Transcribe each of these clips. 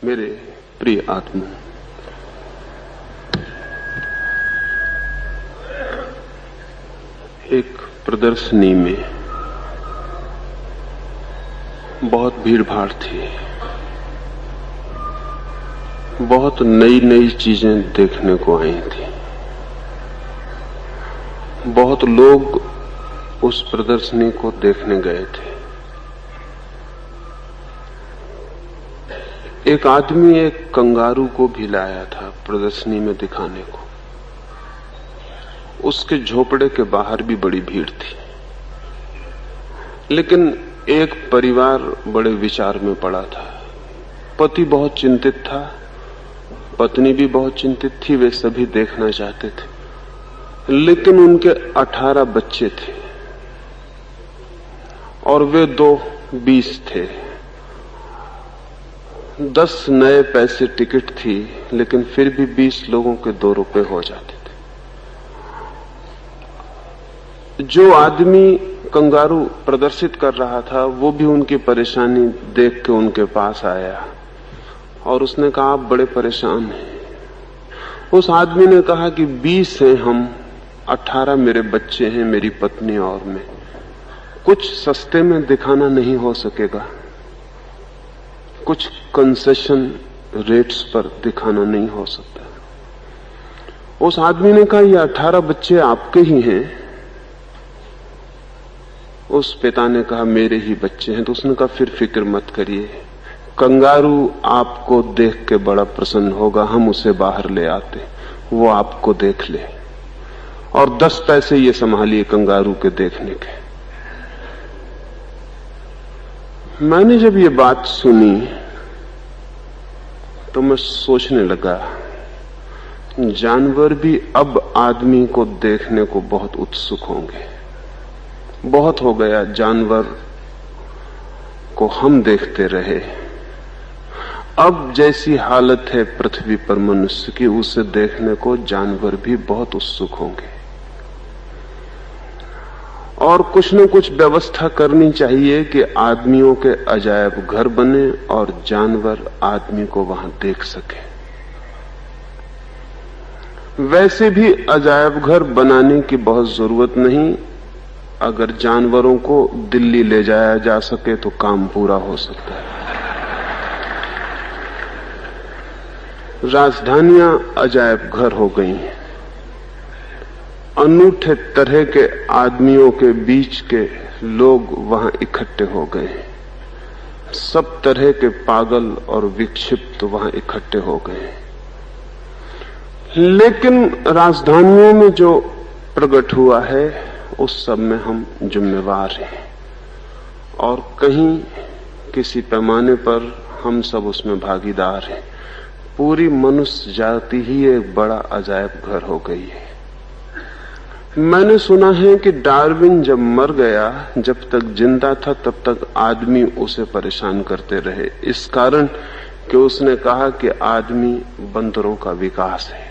मेरे प्रिय आत्मा, एक प्रदर्शनी में बहुत भीड़ भाड़ थी। बहुत नई नई चीजें देखने को आई थी। बहुत लोग उस प्रदर्शनी को देखने गए थे। एक आदमी एक कंगारू को भी लाया था प्रदर्शनी में दिखाने को। उसके झोपड़े के बाहर भी बड़ी भीड़ थी, लेकिन एक परिवार बड़े विचार में पड़ा था। पति बहुत चिंतित था, पत्नी भी बहुत चिंतित थी। वे सभी देखना चाहते थे, लेकिन उनके 18 बच्चे थे और वे 20 थे। 10 नए पैसे टिकट थी, लेकिन फिर भी 20 लोगों के 2 रुपए हो जाते थे। जो आदमी कंगारू प्रदर्शित कर रहा था, वो भी उनकी परेशानी देख के उनके पास आया और उसने कहा, आप बड़े परेशान हैं। उस आदमी ने कहा कि 20 हैं हम, 18 मेरे बच्चे हैं, मेरी पत्नी और मैं। कुछ सस्ते में दिखाना नहीं हो सकेगा? कुछ कंसेशन रेट्स पर दिखाना नहीं हो सकता? उस आदमी ने कहा, ये 18 बच्चे आपके ही हैं। उस पिता ने कहा, मेरे ही बच्चे हैं। तो उसने कहा, फिर फिक्र मत करिए, कंगारू आपको देख के बड़ा प्रसन्न होगा, हम उसे बाहर ले आते, वो आपको देख ले, और 10 पैसे ये संभालिए कंगारू के देखने के। मैंने जब ये बात सुनी तो मैं सोचने लगा, जानवर भी अब आदमी को देखने को बहुत उत्सुक होंगे। बहुत हो गया जानवर को हम देखते रहे। अब जैसी हालत है पृथ्वी पर मनुष्य की, उसे देखने को जानवर भी बहुत उत्सुक होंगे। और कुछ न कुछ व्यवस्था करनी चाहिए कि आदमियों के अजायब घर बने और जानवर आदमी को वहां देख सके। वैसे भी अजायब घर बनाने की बहुत जरूरत नहीं। अगर जानवरों को दिल्ली ले जाया जा सके तो काम पूरा हो सकता है। राजधानियां अजायब घर हो गई हैं। अनूठे तरह के आदमियों के बीच के लोग वहां इकट्ठे हो गए हैं। सब तरह के पागल और विक्षिप्त वहां इकट्ठे हो गए हैं। लेकिन राजधानियों में जो प्रकट हुआ है, उस सब में हम जिम्मेवार हैं, और कहीं किसी पैमाने पर हम सब उसमें भागीदार हैं। पूरी मनुष्य जाति ही एक बड़ा अजायब घर हो गई है। मैंने सुना है कि डार्विन जब मर गया, जब तक जिंदा था तब तक आदमी उसे परेशान करते रहे, इस कारण कि उसने कहा कि आदमी बंदरों का विकास है।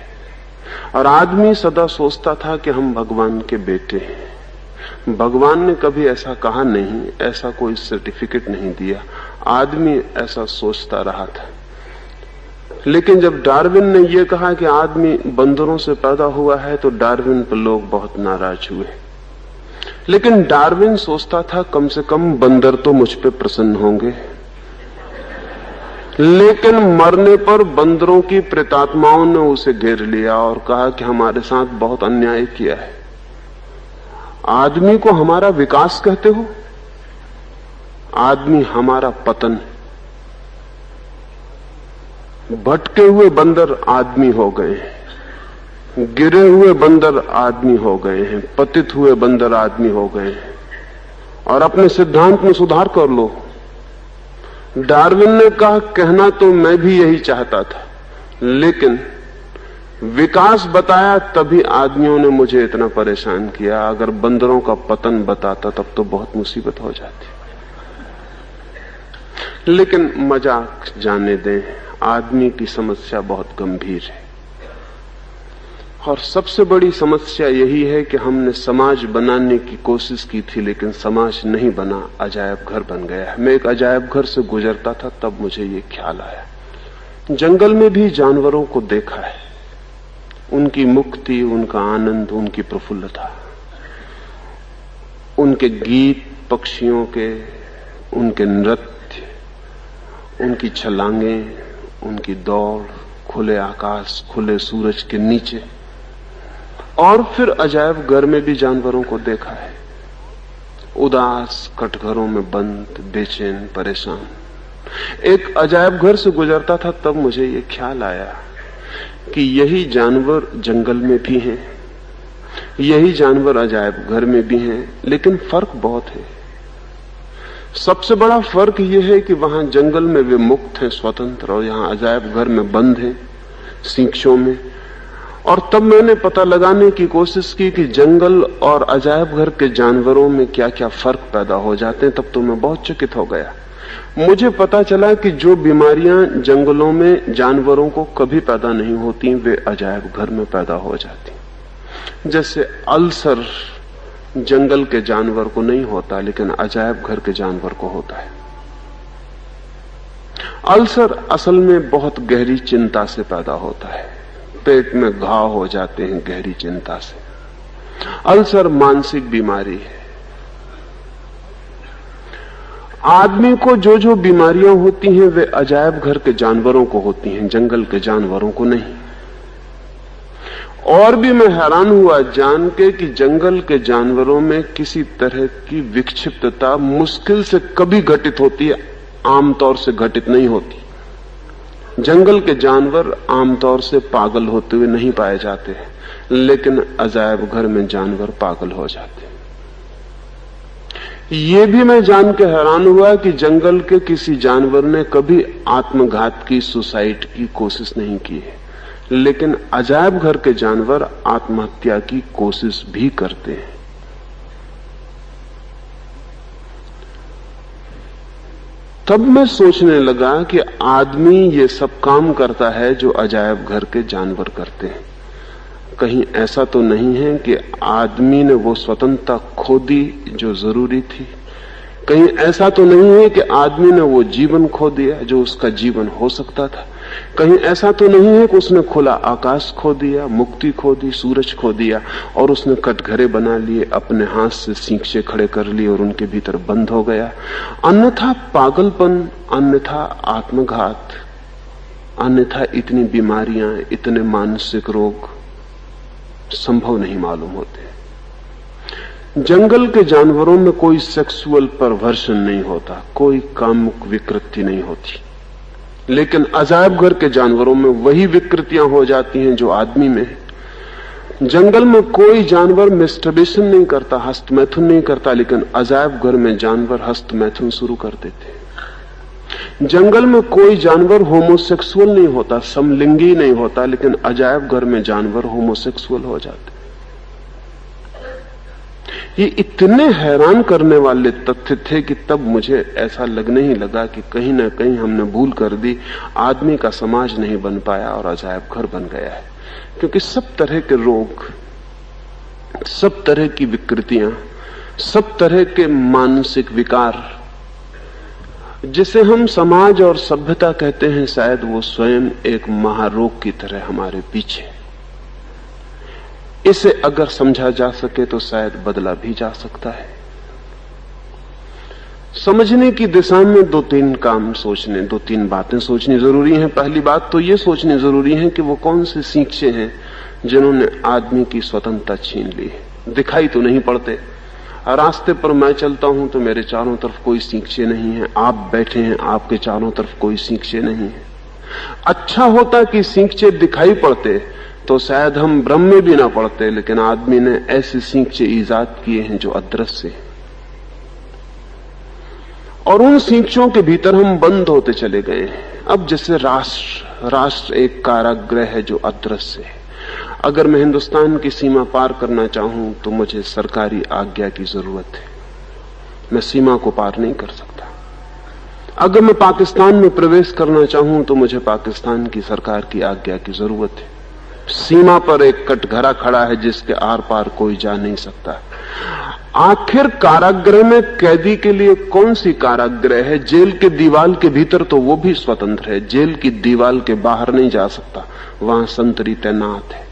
और आदमी सदा सोचता था कि हम भगवान के बेटे हैं। भगवान ने कभी ऐसा कहा नहीं, ऐसा कोई सर्टिफिकेट नहीं दिया। आदमी ऐसा सोचता रहा था। लेकिन जब डार्विन ने यह कहा कि आदमी बंदरों से पैदा हुआ है, तो डार्विन पर लोग बहुत नाराज हुए। लेकिन डार्विन सोचता था, कम से कम बंदर तो मुझ पे प्रसन्न होंगे। लेकिन मरने पर बंदरों की प्रेतात्माओं ने उसे घेर लिया और कहा कि हमारे साथ बहुत अन्याय किया है। आदमी को हमारा विकास कहते हो? आदमी हमारा पतन है। भटके हुए बंदर आदमी हो गए हैं, गिरे हुए बंदर आदमी हो गए हैं, पतित हुए बंदर आदमी हो गए हैं। और अपने सिद्धांत में सुधार कर लो। डार्विन ने कहा, कहना तो मैं भी यही चाहता था, लेकिन विकास बताया तभी आदमियों ने मुझे इतना परेशान किया। अगर बंदरों का पतन बताता तब तो बहुत मुसीबत हो जाती। लेकिन मजाक जाने दें, आदमी की समस्या बहुत गंभीर है। और सबसे बड़ी समस्या यही है कि हमने समाज बनाने की कोशिश की थी, लेकिन समाज नहीं बना, अजायब घर बन गया है। मैं एक अजायब घर से गुजरता था, तब मुझे ये ख्याल आया जंगल में भी जानवरों को देखा है, उनकी मुक्ति, उनका आनंद, उनकी प्रफुल्लता, उनके गीत, पक्षियों के, उनके नृत्य, उनकी छलांगें, उनकी दौड़, खुले आकाश, खुले सूरज के नीचे। और फिर अजायब घर में भी जानवरों को देखा है, उदास कटघरों में बंद, बेचैन, परेशान। एक अजायब घर से गुजरता था, तब मुझे ये ख्याल आया कि यही जानवर जंगल में भी हैं, यही जानवर अजायब घर में भी हैं, लेकिन फर्क बहुत है। सबसे बड़ा फर्क यह है कि वहां जंगल में वे मुक्त हैं, स्वतंत्र, और यहां अजायब घर में बंद हैं, सींचों में। और तब मैंने पता लगाने की कोशिश की कि जंगल और अजायब घर के जानवरों में क्या क्या फर्क पैदा हो जाते हैं। तब तो मैं बहुत चकित हो गया। मुझे पता चला कि जो बीमारियां जंगलों में जानवरों को कभी पैदा नहीं होती, वे अजायब घर में पैदा हो जाती। जैसे अल्सर जंगल के जानवर को नहीं होता, लेकिन अजायब घर के जानवर को होता है। अल्सर असल में बहुत गहरी चिंता से पैदा होता है, पेट में घाव हो जाते हैं गहरी चिंता से। अल्सर मानसिक बीमारी है। आदमी को जो जो बीमारियां होती हैं वे अजायब घर के जानवरों को होती हैं, जंगल के जानवरों को नहीं। और भी मैं हैरान हुआ जान के कि जंगल के जानवरों में किसी तरह की विक्षिप्तता मुश्किल से कभी घटित होती है, आमतौर से घटित नहीं होती। जंगल के जानवर आमतौर से पागल होते हुए नहीं पाए जाते, लेकिन अजायब घर में जानवर पागल हो जाते। ये भी मैं जान के हैरान हुआ कि जंगल के किसी जानवर ने कभी आत्मघात की, सुसाइड की कोशिश नहीं की है, लेकिन अजायब घर के जानवर आत्महत्या की कोशिश भी करते हैं। तब मैं सोचने लगा कि आदमी ये सब काम करता है जो अजायब घर के जानवर करते हैं। कहीं ऐसा तो नहीं है कि आदमी ने वो स्वतंत्रता खो दी जो जरूरी थी? कहीं ऐसा तो नहीं है कि आदमी ने वो जीवन खो दिया जो उसका जीवन हो सकता था? कहीं ऐसा तो नहीं है कि उसने खुला आकाश खो दिया, मुक्ति खो दी, सूरज खो दिया, और उसने कटघरे बना लिए, अपने हाथ से सींचे खड़े कर लिए और उनके भीतर बंद हो गया? अन्यथा पागलपन, अन्यथा आत्मघात, अन्यथा इतनी बीमारियां, इतने मानसिक रोग संभव नहीं मालूम होते। जंगल के जानवरों में कोई सेक्सुअल परवर्शन नहीं होता, कोई कामुक विकृति नहीं होती, लेकिन अजायब घर के जानवरों में वही विकृतियां हो जाती हैं जो आदमी में है। जंगल में कोई जानवर मैस्टरबेशन नहीं करता, हस्तमैथुन नहीं करता, लेकिन अजायब घर में जानवर हस्तमैथुन शुरू कर देते। जंगल में कोई जानवर होमोसेक्सुअल नहीं होता, समलिंगी नहीं होता, लेकिन अजायब घर में जानवर होमोसेक्सुअल हो जाते। ये इतने हैरान करने वाले तथ्य थे कि तब मुझे ऐसा लगने ही लगा कि कहीं ना कहीं हमने भूल कर दी, आदमी का समाज नहीं बन पाया और अजायब घर बन गया है। क्योंकि सब तरह के रोग, सब तरह की विकृतियां, सब तरह के मानसिक विकार, जिसे हम समाज और सभ्यता कहते हैं, शायद वो स्वयं एक महारोग की तरह हमारे पीछे। इसे अगर समझा जा सके तो शायद बदला भी जा सकता है। समझने की दिशा में दो तीन काम सोचने, दो तीन बातें सोचनी जरूरी हैं। पहली बात तो ये सोचनी जरूरी है कि वो कौन से शिक्षे हैं जिन्होंने आदमी की स्वतंत्रता छीन ली है। दिखाई तो नहीं पड़ते। रास्ते पर मैं चलता हूं तो मेरे चारों तरफ कोई शिक्षे नहीं है, आप बैठे हैं, आपके चारों तरफ कोई शिक्षे नहीं है। अच्छा होता कि शिक्षे दिखाई पड़ते तो शायद हम भ्रम में भी ना पड़ते, लेकिन आदमी ने ऐसे शिक्षे ईजाद किए हैं जो अदृश्य हैं, और उन शिक्षों के भीतर हम बंद होते चले गए हैं। अब जैसे राष्ट्र एक कारागृह है जो अदृश्य है। अगर मैं हिंदुस्तान की सीमा पार करना चाहूं तो मुझे सरकारी आज्ञा की जरूरत है, मैं सीमा को पार नहीं कर सकता। अगर मैं पाकिस्तान में प्रवेश करना चाहूं तो मुझे पाकिस्तान की सरकार की आज्ञा की जरूरत है। सीमा पर एक कटघरा खड़ा है जिसके आर पार कोई जा नहीं सकता। आखिर कारागृह में कैदी के लिए कौन सी कारागृह है? जेल के दीवार के भीतर तो वो भी स्वतंत्र है, जेल की दीवार के बाहर नहीं जा सकता, वहां संतरी तैनात है।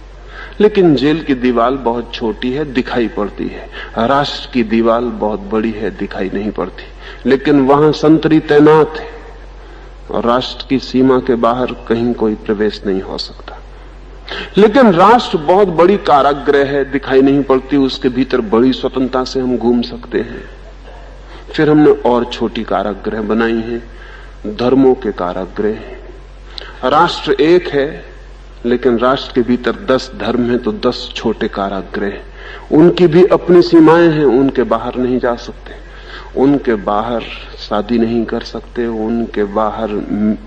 लेकिन जेल की दीवार बहुत छोटी है, दिखाई पड़ती है। राष्ट्र की दीवार बहुत बड़ी है, दिखाई नहीं पड़ती। लेकिन वहां संतरी तैनात है और राष्ट्र की सीमा के बाहर कहीं कोई प्रवेश नहीं हो सकता। लेकिन राष्ट्र बहुत बड़ी कारागृह है, दिखाई नहीं पड़ती, उसके भीतर बड़ी स्वतंत्रता से हम घूम सकते हैं। फिर हमने और छोटी कारागृह बनाई हैं, धर्मों के कारागृह। राष्ट्र एक है, लेकिन राष्ट्र के भीतर 10 धर्म हैं, तो 10 छोटे कारागृह। उनकी भी अपनी सीमाएं हैं, उनके बाहर नहीं जा सकते, उनके बाहर शादी नहीं कर सकते, उनके बाहर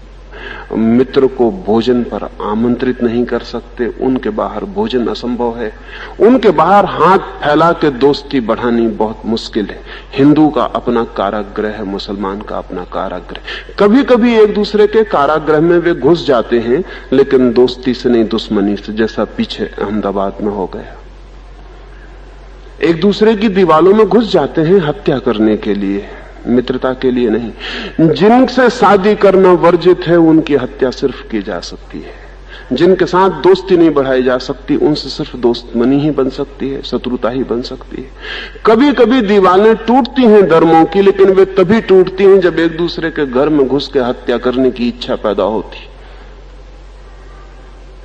मित्र को भोजन पर आमंत्रित नहीं कर सकते, उनके बाहर भोजन असंभव है, उनके बाहर हाथ फैला के दोस्ती बढ़ानी बहुत मुश्किल है। हिंदू का अपना कारागृह है, मुसलमान का अपना कारागृह। कभी कभी एक दूसरे के कारागृह में वे घुस जाते हैं, लेकिन दोस्ती से नहीं, दुश्मनी से, जैसा पीछे अहमदाबाद में हो गया। एक दूसरे की दीवालों में घुस जाते हैं हत्या करने के लिए, मित्रता के लिए नहीं। जिनसे शादी करना वर्जित है, उनकी हत्या सिर्फ की जा सकती है। जिनके साथ दोस्ती नहीं बढ़ाई जा सकती, उनसे सिर्फ दोस्तमनी ही बन सकती है, शत्रुता ही बन सकती है। कभी कभी दीवारें टूटती हैं धर्मों की, लेकिन वे तभी टूटती हैं जब एक दूसरे के घर में घुस के हत्या करने की इच्छा पैदा होती।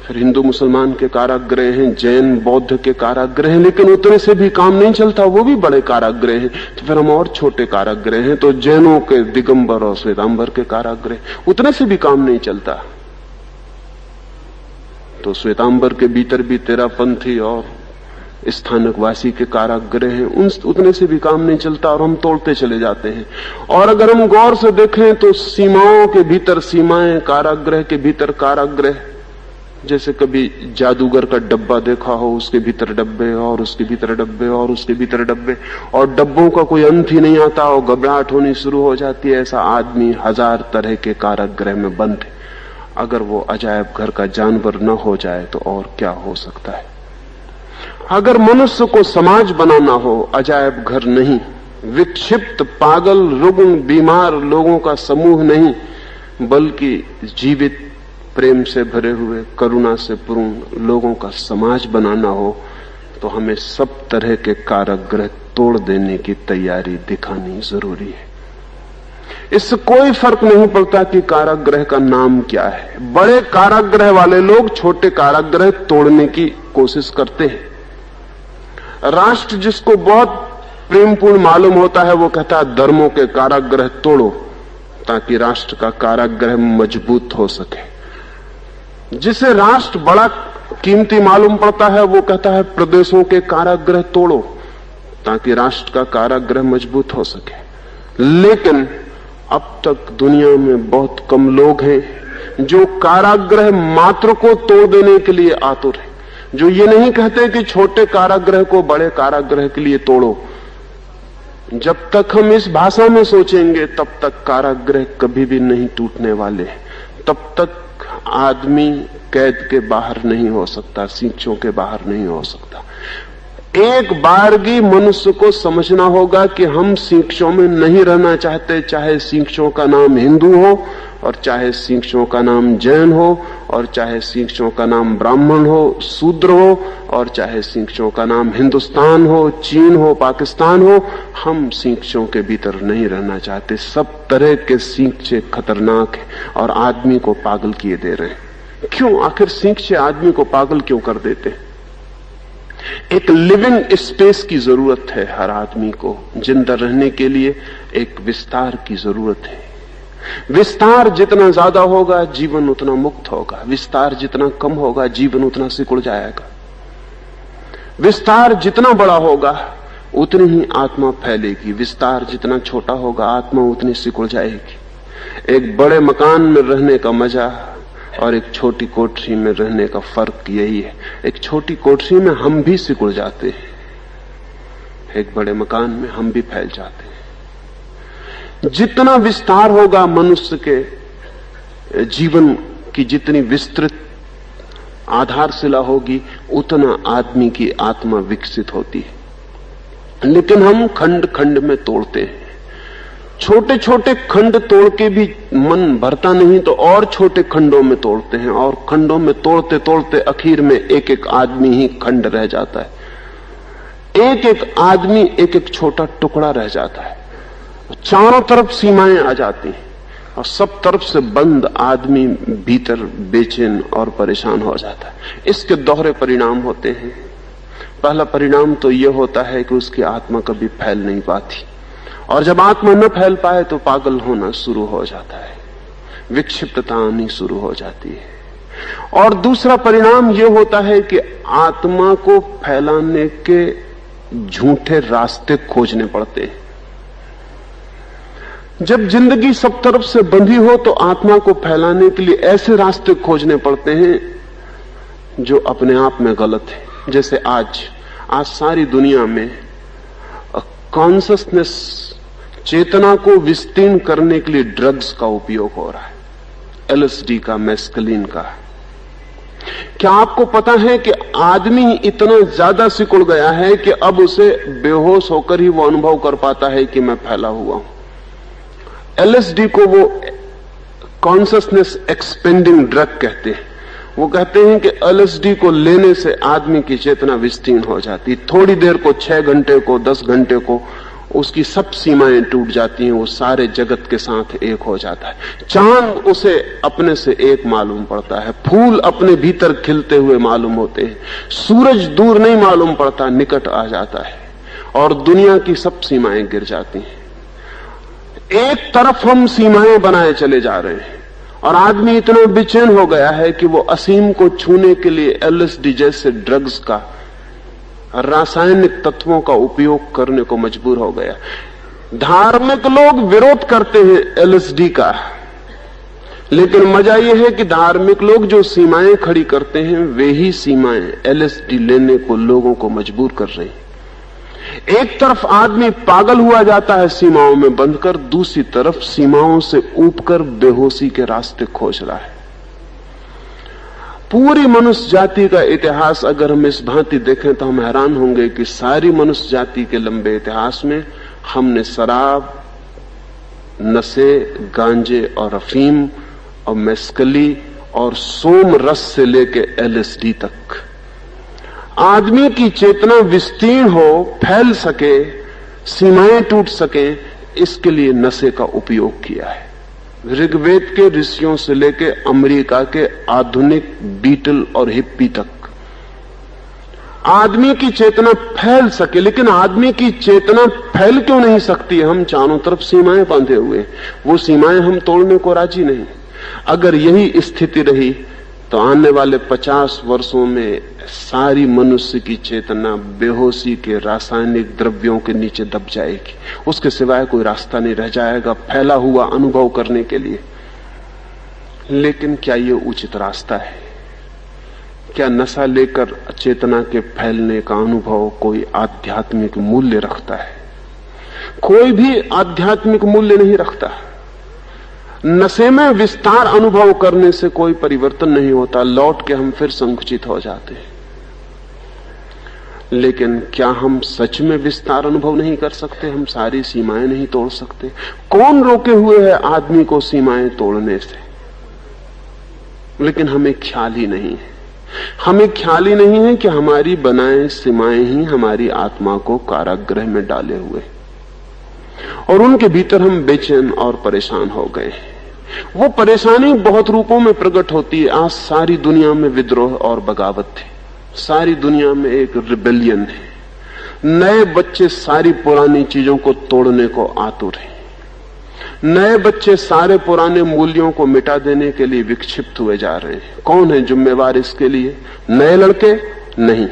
फिर हिंदू मुसलमान के कारागृह हैं, जैन बौद्ध के कारागृह हैं, लेकिन उतने से भी काम नहीं चलता, वो भी बड़े कारागृह हैं। तो फिर हम और छोटे कारागृह हैं, तो जैनों के दिगंबर और श्वेतांबर के कारागृह, उतने से भी काम नहीं चलता। तो श्वेतांबर के भीतर भी तेरापंथी और स्थानकवासी के कारागृह हैं, उतने से भी काम नहीं चलता और हम तोड़ते चले जाते हैं। और अगर हम गौर से देखें तो सीमाओं के भीतर सीमाएं, कारागृह के भीतर कारागृह। जैसे कभी जादूगर का डब्बा देखा हो, उसके भीतर डब्बे और उसके भीतर डब्बे और उसके भीतर डब्बे, और डब्बों का कोई अंत ही नहीं आता और घबराहट होनी शुरू हो जाती है। ऐसा आदमी 1000 तरह के कारागृह में बंद है। अगर वो अजायब घर का जानवर न हो जाए तो और क्या हो सकता है। अगर मनुष्य को समाज बनाना हो, अजायब घर नहीं, विक्षिप्त, पागल, रुग्ण, बीमार लोगों का समूह नहीं, बल्कि जीवित, प्रेम से भरे हुए, करुणा से पूर्ण लोगों का समाज बनाना हो, तो हमें सब तरह के कारागृह तोड़ देने की तैयारी दिखानी जरूरी है। इससे कोई फर्क नहीं पड़ता कि कारागृह का नाम क्या है। बड़े कारागृह वाले लोग छोटे कारागृह तोड़ने की कोशिश करते हैं। राष्ट्र जिसको बहुत प्रेमपूर्ण मालूम होता है, वो कहता है धर्मों के कारागृह तोड़ो, ताकि राष्ट्र का कारागृह मजबूत हो सके। जिसे राष्ट्र बड़ा कीमती मालूम पड़ता है, वो कहता है प्रदेशों के कारागृह तोड़ो, ताकि राष्ट्र का कारागृह मजबूत हो सके। लेकिन अब तक दुनिया में बहुत कम लोग हैं जो कारागृह मात्र को तोड़ देने के लिए आतुर हैं, जो ये नहीं कहते कि छोटे कारागृह को बड़े कारागृह के लिए तोड़ो। जब तक हम इस भाषा में सोचेंगे, तब तक कारागृह कभी भी नहीं टूटने वाले। तब तक आदमी कैद के बाहर नहीं हो सकता, सींचों के बाहर नहीं हो सकता। एक बारगी मनुष्य को समझना होगा कि हम सींचों में नहीं रहना चाहते, चाहे सींचों का नाम हिंदू हो और चाहे सींचों का नाम जैन हो और चाहे सींचों का नाम ब्राह्मण हो, शूद्र हो, और चाहे सींचों का नाम हिंदुस्तान हो, चीन हो, पाकिस्तान हो। हम सींचों के भीतर नहीं रहना चाहते। सब तरह के सींचे खतरनाक हैं और आदमी को पागल किए दे रहे हैं। क्यों? आखिर सींचे आदमी को पागल क्यों कर देते हैं? एक लिविंग स्पेस की जरूरत है हर आदमी को। जिंदा रहने के लिए एक विस्तार की जरूरत है। विस्तार जितना ज्यादा होगा, जीवन उतना मुक्त होगा। विस्तार जितना कम होगा, जीवन उतना सिकुड़ जाएगा। विस्तार जितना बड़ा होगा, उतनी ही आत्मा फैलेगी। विस्तार जितना छोटा होगा, आत्मा उतनी सिकुड़ जाएगी। एक बड़े मकान में रहने का मजा और एक छोटी कोठरी में रहने का फर्क यही है। एक छोटी कोठरी में हम भी सिकुड़ जाते हैं, एक बड़े मकान में हम भी फैल जाते हैं। जितना विस्तार होगा मनुष्य के जीवन की, जितनी विस्तृत आधारशिला होगी, उतना आदमी की आत्मा विकसित होती है। लेकिन हम खंड खंड में तोड़ते हैं। छोटे छोटे खंड तोड़ के भी मन भरता नहीं तो और छोटे खंडों में तोड़ते हैं, और खंडों में तोड़ते तोड़ते आखिर में एक एक आदमी ही खंड रह जाता है। एक एक आदमी एक एक छोटा टुकड़ा रह जाता है। चारों तरफ सीमाएं आ जाती हैं और सब तरफ से बंद आदमी भीतर बेचैन और परेशान हो जाता है। इसके दोहरे परिणाम होते हैं। पहला परिणाम तो यह होता है कि उसकी आत्मा कभी फैल नहीं पाती, और जब आत्मा न फैल पाए तो पागल होना शुरू हो जाता है, विक्षिप्तता आनी शुरू हो जाती है। और दूसरा परिणाम यह होता है कि आत्मा को फैलाने के झूठे रास्ते खोजने पड़ते हैं। जब जिंदगी सब तरफ से बंधी हो तो आत्मा को फैलाने के लिए ऐसे रास्ते खोजने पड़ते हैं जो अपने आप में गलत है। जैसे आज सारी दुनिया में कॉन्शसनेस, चेतना को विस्तीर्ण करने के लिए ड्रग्स का उपयोग हो रहा है, एलएसडी का, मेस्कलिन का। क्या आपको पता है कि आदमी इतना ज्यादा सिकुड़ गया है कि अब उसे बेहोश होकर ही वो अनुभव कर पाता है कि मैं फैला हुआ हूं। एलएसडी को वो कॉन्शसनेस एक्सपेंडिंग ड्रग कहते हैं। वो कहते हैं कि एलएसडी को लेने से आदमी की चेतना विस्तीर्ण हो जाती, थोड़ी देर को, 6 घंटे को, 10 घंटे को उसकी सब सीमाएं टूट जाती हैं, वो सारे जगत के साथ एक हो जाता है। चांद उसे अपने से एक मालूम पड़ता है, फूल अपने भीतर खिलते हुए मालूम होते हैं, सूरज दूर नहीं मालूम पड़ता, निकट आ जाता है, और दुनिया की सब सीमाएं गिर जाती हैं। एक तरफ हम सीमाएं बनाए चले जा रहे हैं और आदमी इतना बेचैन हो गया है कि वो असीम को छूने के लिए एलएसडी जैसे ड्रग्स का, रासायनिक तत्वों का उपयोग करने को मजबूर हो गया। धार्मिक लोग विरोध करते हैं एलएसडी का, लेकिन मजा यह है कि धार्मिक लोग जो सीमाएं खड़ी करते हैं वे ही सीमाएं एलएसडी लेने को लोगों को मजबूर कर रही हैं। एक तरफ आदमी पागल हुआ जाता है सीमाओं में बंधकर, दूसरी तरफ सीमाओं से ऊबकर बेहोशी के रास्ते खोज रहा है। पूरी मनुष्य जाति का इतिहास अगर हम इस भांति देखें तो हम हैरान होंगे कि सारी मनुष्य जाति के लंबे इतिहास में हमने शराब, नशे, गांजे और अफीम और मेस्कली और सोम रस से लेके एलएसडी तक आदमी की चेतना विस्तीर्ण हो, फैल सके, सीमाएं टूट सके, इसके लिए नशे का उपयोग किया है। ऋग्वेद के ऋषियों से लेके अमेरिका के आधुनिक बीटल और हिप्पी तक आदमी की चेतना फैल सके। लेकिन आदमी की चेतना फैल क्यों नहीं सकती? हम चारों तरफ सीमाएं बांधे हुए, वो सीमाएं हम तोड़ने को राजी नहीं। अगर यही स्थिति रही तो आने वाले 50 वर्षों में सारी मनुष्य की चेतना बेहोशी के रासायनिक द्रव्यों के नीचे दब जाएगी, उसके सिवाय कोई रास्ता नहीं रह जाएगा फैला हुआ अनुभव करने के लिए। लेकिन क्या ये उचित रास्ता है? क्या नशा लेकर चेतना के फैलने का अनुभव कोई आध्यात्मिक मूल्य रखता है? कोई भी आध्यात्मिक मूल्य नहीं रखता। नशे में विस्तार अनुभव करने से कोई परिवर्तन नहीं होता, लौट के हम फिर संकुचित हो जाते हैं। लेकिन क्या हम सच में विस्तार अनुभव नहीं कर सकते? हम सारी सीमाएं नहीं तोड़ सकते? कौन रोके हुए है आदमी को सीमाएं तोड़ने से? लेकिन हमें ख्याल ही नहीं है। हमें ख्याल ही नहीं है कि हमारी बनाए सीमाएं ही हमारी आत्मा को कारागृह में डाले हुए, और उनके भीतर हम बेचैन और परेशान हो गए। वो परेशानी बहुत रूपों में प्रकट होती है। आज सारी दुनिया में विद्रोह और बगावत है, सारी दुनिया में एक रिबेलियन है। नए बच्चे सारी पुरानी चीजों को तोड़ने को आतुर हैं। नए बच्चे सारे पुराने मूल्यों को मिटा देने के लिए विक्षिप्त हुए जा रहे हैं। कौन है जिम्मेवार इसके लिए? नए लड़के? नहीं,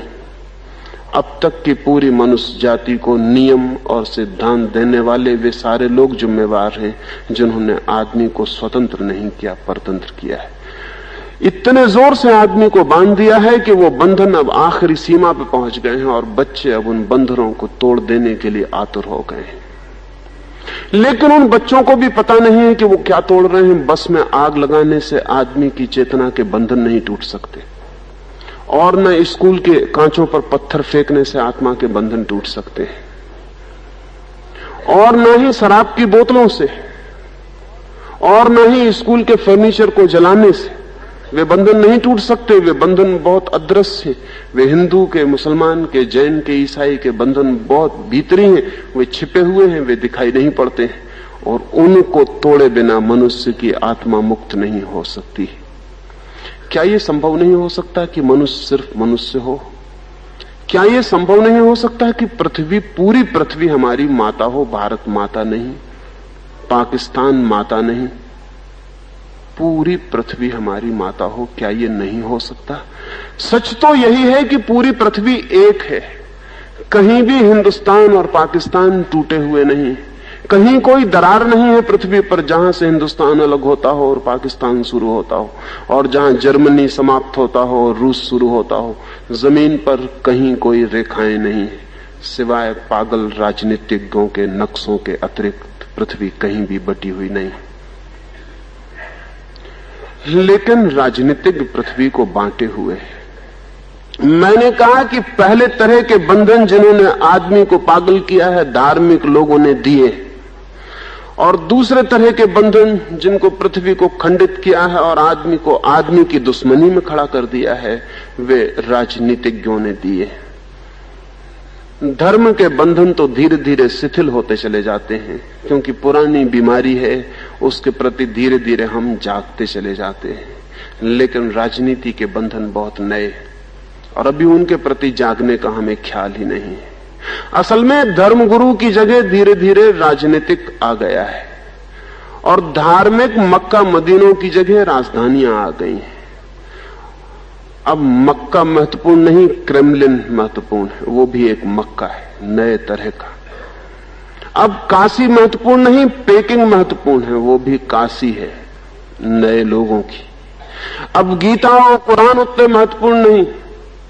अब तक की पूरी मनुष्य जाति को नियम और सिद्धांत देने वाले वे सारे लोग जिम्मेवार हैं जिन्होंने आदमी को स्वतंत्र नहीं किया, परतंत्र किया है। इतने जोर से आदमी को बांध दिया है कि वो बंधन अब आखिरी सीमा पर पहुंच गए हैं और बच्चे अब उन बंधनों को तोड़ देने के लिए आतुर हो गए हैं। लेकिन उन बच्चों को भी पता नहीं है कि वो क्या तोड़ रहे हैं। बस में आग लगाने से आदमी की चेतना के बंधन नहीं टूट सकते, और न स्कूल के कांचों पर पत्थर फेंकने से आत्मा के बंधन टूट सकते हैं। और न ही शराब की बोतलों से, और न ही स्कूल के फर्नीचर को जलाने से वे बंधन नहीं टूट सकते। वे बंधन बहुत अदृश्य हैं। वे हिंदू के, मुसलमान के, जैन के, ईसाई के बंधन बहुत भीतरी हैं। वे छिपे हुए हैं, वे दिखाई नहीं पड़ते हैं, और उनको तोड़े बिना मनुष्य की आत्मा मुक्त नहीं हो सकती। क्या यह संभव नहीं हो सकता कि मनुष्य सिर्फ मनुष्य हो? क्या यह संभव नहीं हो सकता कि पृथ्वी, पूरी पृथ्वी हमारी माता हो? भारत माता नहीं, पाकिस्तान माता नहीं, पूरी पृथ्वी हमारी माता हो। क्या ये नहीं हो सकता? सच तो यही है कि पूरी पृथ्वी एक है। कहीं भी हिंदुस्तान और पाकिस्तान टूटे हुए नहीं, कहीं कोई दरार नहीं है पृथ्वी पर जहां से हिंदुस्तान अलग होता हो और पाकिस्तान शुरू होता हो, और जहां जर्मनी समाप्त होता हो और रूस शुरू होता हो। जमीन पर कहीं कोई रेखाएं नहीं है, सिवाय पागल राजनीतिज्ञों के नक्शों के अतिरिक्त पृथ्वी कहीं भी बटी हुई नहीं। लेकिन राजनीतिक पृथ्वी को बांटे हुए हैं। मैंने कहा कि पहले तरह के बंधन जिन्होंने आदमी को पागल किया है, धार्मिक लोगों ने दिए, और दूसरे तरह के बंधन जिनको पृथ्वी को खंडित किया है और आदमी को आदमी की दुश्मनी में खड़ा कर दिया है, वे राजनीतिज्ञों ने दिए। धर्म के बंधन तो धीरे धीरे शिथिल होते चले जाते हैं, क्योंकि पुरानी बीमारी है, उसके प्रति धीरे धीरे हम जागते चले जाते हैं। लेकिन राजनीति के बंधन बहुत नए, और अभी उनके प्रति जागने का हमें ख्याल ही नहीं है। असल में धर्मगुरु की जगह धीरे धीरे राजनीतिक आ गया है, और धार्मिक मक्का मदीनों की जगह राजधानियां आ गई हैं। अब मक्का महत्वपूर्ण नहीं, क्रेमलिन महत्वपूर्ण है, वो भी एक मक्का है नए तरह का। अब काशी महत्वपूर्ण नहीं, पेकिंग महत्वपूर्ण है, वो भी काशी है नए लोगों की। अब गीता और कुरान उतने महत्वपूर्ण नहीं,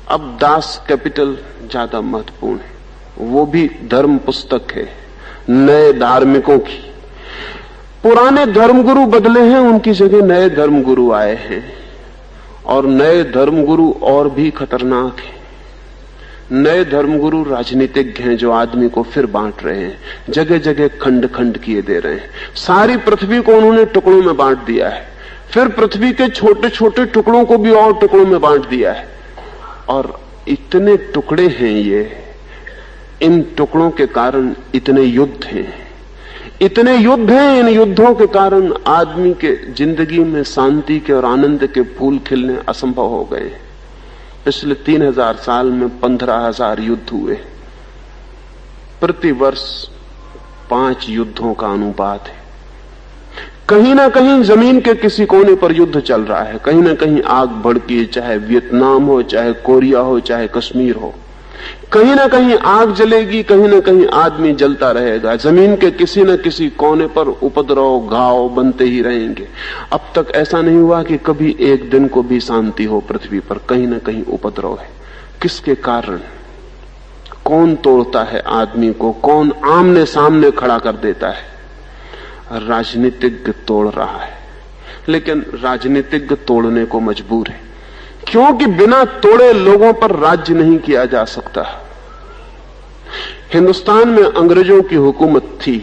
अब दास कैपिटल ज्यादा महत्वपूर्ण है, वो भी धर्म पुस्तक है नए धार्मिकों की। पुराने धर्मगुरु बदले हैं, उनकी जगह नए धर्मगुरु आए हैं, और नए धर्मगुरु और भी खतरनाक हैं। नए धर्मगुरु राजनीतिज्ञ हैं जो आदमी को फिर बांट रहे हैं, जगह जगह खंड खंड किए दे रहे हैं। सारी पृथ्वी को उन्होंने टुकड़ों में बांट दिया है, फिर पृथ्वी के छोटे छोटे टुकड़ों को भी और टुकड़ों में बांट दिया है, और इतने टुकड़े हैं ये, इन टुकड़ों के कारण इतने युद्ध हैं, इतने युद्ध हैं। इन युद्धों के कारण आदमी के जिंदगी में शांति के और आनंद के फूल खिलने असंभव हो गए। पिछले 3000 साल में 15,000 युद्ध हुए। प्रति वर्ष 5 युद्धों का अनुपात है। कहीं ना कहीं जमीन के किसी कोने पर युद्ध चल रहा है, कहीं ना कहीं आग भड़की है, चाहे वियतनाम हो, चाहे कोरिया हो, चाहे कश्मीर हो। कहीं ना कहीं आग जलेगी, कहीं ना कहीं आदमी जलता रहेगा। जमीन के किसी न किसी कोने पर उपद्रव, घाव बनते ही रहेंगे। अब तक ऐसा नहीं हुआ कि कभी एक दिन को भी शांति हो पृथ्वी पर, कहीं ना कहीं उपद्रव है। किसके कारण? कौन तोड़ता है आदमी को? कौन आमने सामने खड़ा कर देता है? राजनीतिज्ञ तोड़ रहा है, लेकिन राजनीतिज्ञ तोड़ने को मजबूर है, क्योंकि बिना तोड़े लोगों पर राज्य नहीं किया जा सकता। हिंदुस्तान में अंग्रेजों की हुकूमत थी,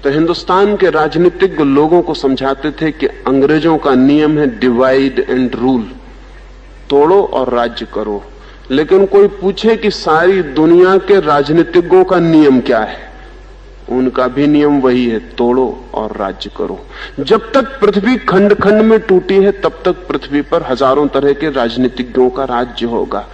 तो हिंदुस्तान के राजनीतिज्ञ लोगों को समझाते थे कि अंग्रेजों का नियम है डिवाइड एंड रूल, तोड़ो और राज्य करो। लेकिन कोई पूछे कि सारी दुनिया के राजनीतिज्ञों का नियम क्या है? उनका भी नियम वही है, तोड़ो और राज्य करो। जब तक पृथ्वी खंड खंड में टूटी है, तब तक पृथ्वी पर हजारों तरह के राजनीतिज्ञों का राज्य होगा।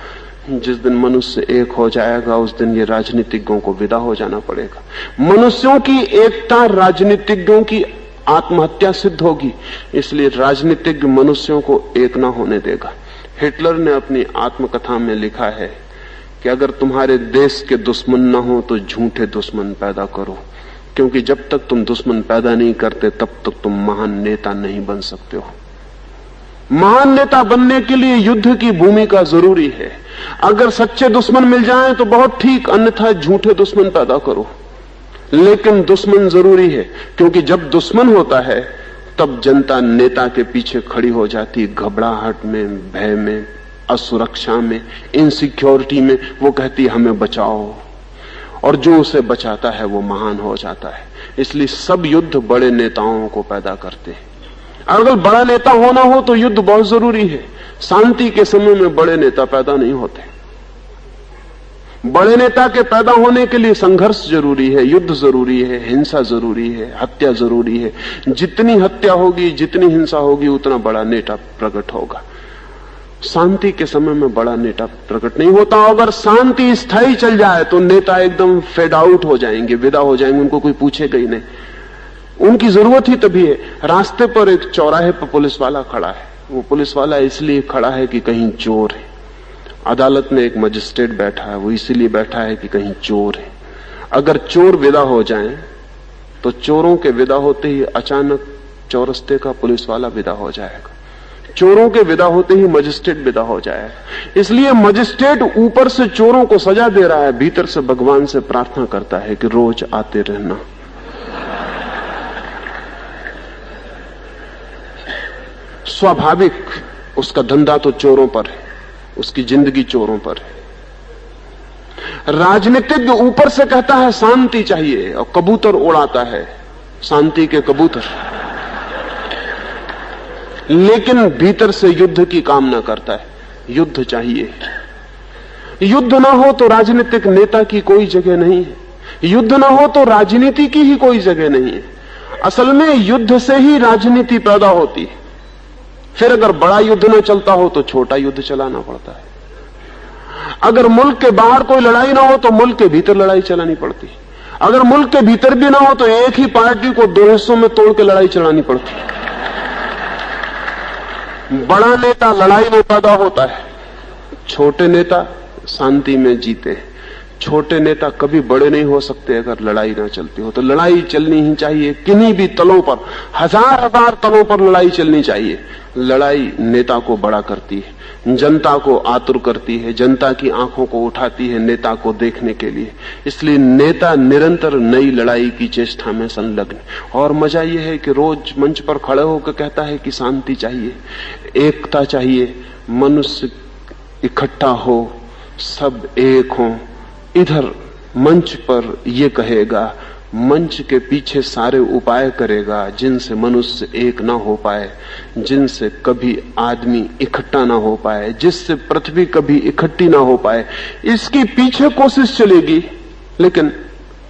जिस दिन मनुष्य एक हो जाएगा, उस दिन ये राजनीतिज्ञों को विदा हो जाना पड़ेगा। मनुष्यों की एकता राजनीतिज्ञों की आत्महत्या सिद्ध होगी, इसलिए राजनीतिज्ञ मनुष्यों को एक ना होने देगा। हिटलर ने अपनी आत्मकथा में लिखा है कि अगर तुम्हारे देश के दुश्मन ना हो तो झूठे दुश्मन पैदा करो, क्योंकि जब तक तुम दुश्मन पैदा नहीं करते तब तक तुम महान नेता नहीं बन सकते हो। महान नेता बनने के लिए युद्ध की भूमिका जरूरी है। अगर सच्चे दुश्मन मिल जाएं तो बहुत ठीक, अन्यथा झूठे दुश्मन पैदा करो। लेकिन दुश्मन जरूरी है, क्योंकि जब दुश्मन होता है तब जनता नेता के पीछे खड़ी हो जाती, घबराहट में, भय में, असुरक्षा में, इनसिक्योरिटी में। वो कहती हमें बचाओ। और जो उसे बचाता है वो महान हो जाता है। इसलिए सब युद्ध बड़े नेताओं को पैदा करते हैं। अगर बड़ा नेता होना हो तो युद्ध बहुत जरूरी है। शांति के समय में बड़े नेता पैदा नहीं होते। बड़े नेता के पैदा होने के लिए संघर्ष जरूरी है, युद्ध जरूरी है, हिंसा जरूरी है, हत्या जरूरी है। जितनी हत्या होगी, जितनी हिंसा होगी, उतना बड़ा नेता प्रकट होगा। शांति के समय में बड़ा नेता प्रकट नहीं होता। अगर शांति स्थायी चल जाए तो नेता एकदम फेड आउट हो जाएंगे, विदा हो जाएंगे, उनको कोई पूछेगा ही नहीं। उनकी जरूरत ही तभी है। रास्ते पर एक चौराहे पर पुलिस वाला खड़ा है। वो पुलिस वाला इसलिए खड़ा है कि कहीं चोर है। अदालत में एक मजिस्ट्रेट बैठा है, वो इसीलिए बैठा है कि कहीं चोर है। अगर चोर विदा हो जाएं तो चोरों के विदा होते ही अचानक चौरस्ते का पुलिस वाला विदा हो जाएगा। चोरों के विदा होते ही मजिस्ट्रेट विदा हो जाएगा। इसलिए मजिस्ट्रेट ऊपर से चोरों को सजा दे रहा है, भीतर से भगवान से प्रार्थना करता है कि रोज आते रहना। स्वाभाविक उसका धंधा तो चोरों पर है, उसकी जिंदगी चोरों पर है। राजनीतिज्ञ ऊपर से कहता है शांति चाहिए और कबूतर उड़ाता है, शांति के कबूतर, लेकिन भीतर से युद्ध की कामना करता है। युद्ध चाहिए। युद्ध ना हो तो राजनीतिक नेता की कोई जगह नहीं है। युद्ध ना हो तो राजनीति की ही कोई जगह नहीं है। असल में युद्ध से ही राजनीति पैदा होती है। फिर अगर बड़ा युद्ध न चलता हो तो छोटा युद्ध चलाना पड़ता है। अगर मुल्क के बाहर कोई लड़ाई ना हो तो मुल्क के भीतर लड़ाई चलानी पड़ती है। अगर मुल्क के भीतर भी ना हो तो एक ही पार्टी को दो हिस्सों में तोड़ के लड़ाई चलानी पड़ती है। बड़ा नेता लड़ाई में पैदा होता है, छोटे नेता शांति में जीते हैं। छोटे नेता कभी बड़े नहीं हो सकते अगर लड़ाई ना चलती हो। तो लड़ाई चलनी ही चाहिए, किन्हीं भी तलों पर, हजार हजार तलों पर लड़ाई चलनी चाहिए। लड़ाई नेता को बड़ा करती है, जनता को आतुर करती है, जनता की आंखों को उठाती है नेता को देखने के लिए। इसलिए नेता निरंतर नई लड़ाई की चेष्टा में संलग्न। और मजा यह है कि रोज मंच पर खड़े होकर कहता है कि शांति चाहिए, एकता चाहिए, मनुष्य इकट्ठा हो, सब एक हो। इधर मंच पर ये कहेगा, मंच के पीछे सारे उपाय करेगा जिनसे मनुष्य एक ना हो पाए, जिनसे कभी आदमी इकट्ठा ना हो पाए, जिससे पृथ्वी कभी इकट्ठी ना हो पाए। इसकी पीछे कोशिश चलेगी। लेकिन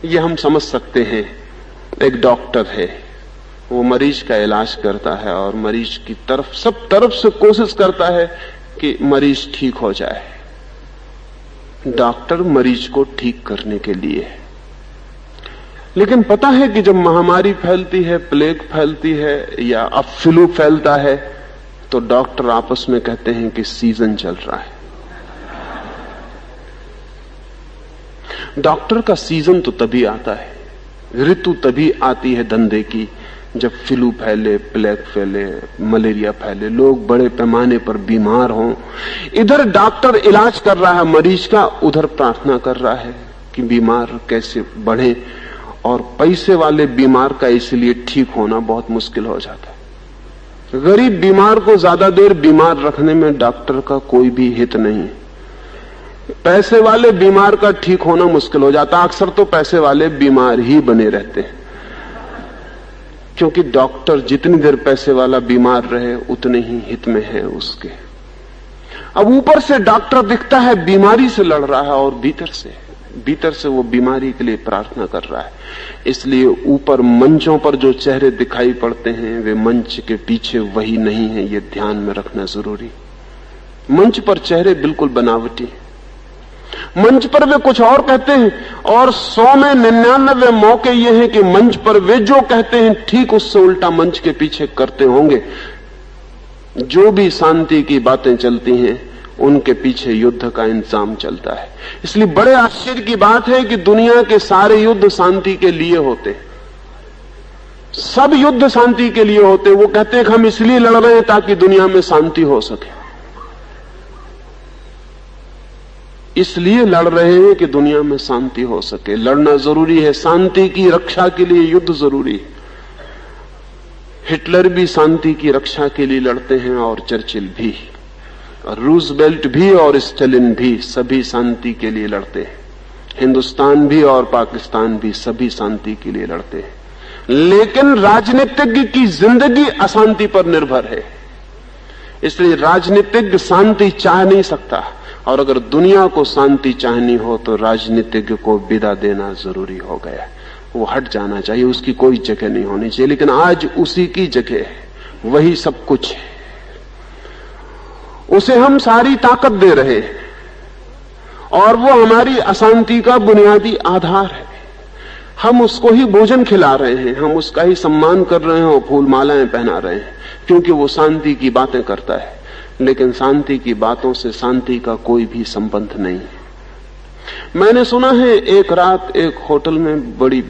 ये हम समझ सकते हैं, एक डॉक्टर है, वो मरीज का इलाज करता है और मरीज की तरफ सब तरफ से कोशिश करता है कि मरीज ठीक हो जाए। डॉक्टर मरीज को ठीक करने के लिए है। लेकिन पता है कि जब महामारी फैलती है, प्लेग फैलती है या अब फ्लू फैलता है, तो डॉक्टर आपस में कहते हैं कि सीजन चल रहा है। डॉक्टर का सीजन तो तभी आता है, ऋतु तभी आती है धंधे की, जब फ्लू फैले, प्लेग फैले, मलेरिया फैले, लोग बड़े पैमाने पर बीमार हों। इधर डॉक्टर इलाज कर रहा है मरीज का, उधर प्रार्थना कर रहा है कि बीमार कैसे बढ़े। और पैसे वाले बीमार का इसलिए ठीक होना बहुत मुश्किल हो जाता है। गरीब बीमार को ज्यादा देर बीमार रखने में डॉक्टर का कोई भी हित नहीं। पैसे वाले बीमार का ठीक होना मुश्किल हो जाता। अक्सर तो पैसे वाले बीमार ही बने रहते हैं, क्योंकि डॉक्टर जितनी देर पैसे वाला बीमार रहे उतने ही हित में है उसके। अब ऊपर से डॉक्टर दिखता है बीमारी से लड़ रहा है और भीतर से वो बीमारी के लिए प्रार्थना कर रहा है। इसलिए ऊपर मंचों पर जो चेहरे दिखाई पड़ते हैं वे मंच के पीछे वही नहीं है, ये ध्यान में रखना जरूरी। मंच पर चेहरे बिल्कुल बनावटी, मंच पर वे कुछ और कहते हैं, और 100 में 99 मौके ये हैं कि मंच पर वे जो कहते हैं ठीक उससे उल्टा मंच के पीछे करते होंगे। जो भी शांति की बातें चलती हैं उनके पीछे युद्ध का इंतजाम चलता है। इसलिए बड़े आश्चर्य की बात है कि दुनिया के सारे युद्ध शांति के लिए होते, सब युद्ध शांति के लिए होते। वो कहते हैं कि हम इसलिए लड़ रहे हैं ताकि दुनिया में शांति हो सके, इसलिए लड़ रहे हैं कि दुनिया में शांति हो सके। लड़ना जरूरी है, शांति की रक्षा के लिए युद्ध जरूरी है। हिटलर भी शांति की रक्षा के लिए लड़ते हैं, और चर्चिल भी, और रूजवेल्ट भी, और स्टालिन भी, सभी शांति के लिए लड़ते हैं। हिंदुस्तान भी और पाकिस्तान भी सभी शांति के लिए लड़ते हैं, लेकिन राजनीतिज्ञ की जिंदगी अशांति पर निर्भर है। इसलिए राजनीतिज्ञ शांति चाह नहीं सकता, और अगर दुनिया को शांति चाहनी हो तो राजनीतिज्ञ को विदा देना जरूरी हो गया। वो हट जाना चाहिए, उसकी कोई जगह नहीं होनी चाहिए। लेकिन आज उसी की जगह है, वही सब कुछ है, उसे हम सारी ताकत दे रहे हैं और वो हमारी अशांति का बुनियादी आधार है। हम उसको ही भोजन खिला रहे हैं, हम उसका ही सम्मान कर रहे हैं और फूल मालाएं पहना रहे हैं, क्योंकि वो शांति की बातें करता है। लेकिन शांति की बातों से शांति का कोई भी संबंध नहीं है। मैंने सुना है एक रात एक होटल में बड़ी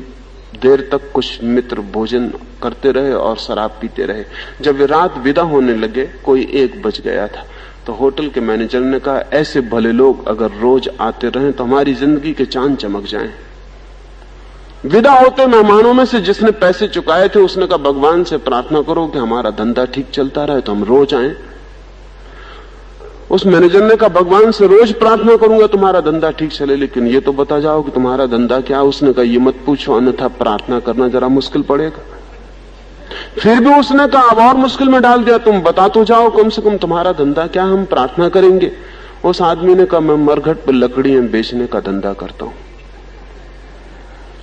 देर तक कुछ मित्र भोजन करते रहे और शराब पीते रहे। जब वे रात विदा होने लगे, कोई 1 बज गया था, तो होटल के मैनेजर ने कहा, ऐसे भले लोग अगर रोज आते रहें तो हमारी जिंदगी के चांद चमक जाएं। विदा होते मेहमानों में से जिसने पैसे चुकाए थे उसने कहा, भगवान से प्रार्थना करो कि हमारा धंधा ठीक चलता रहे तो हम रोज आएं। उस मैनेजर ने कहा, भगवान से रोज प्रार्थना करूंगा तुम्हारा धंधा ठीक चले, लेकिन ये तो बता जाओ कि तुम्हारा धंधा क्या। उसने कहा, ये मत पूछो, अन्यथा प्रार्थना करना जरा मुश्किल पड़ेगा। फिर भी उसने कहा, अब और मुश्किल में डाल दिया, तुम बता तो जाओ कम से कम तुम्हारा धंधा क्या, हम प्रार्थना करेंगे। उस आदमी ने कहा, मैं मरघट पर लकड़ियां बेचने का धंधा करता हूं,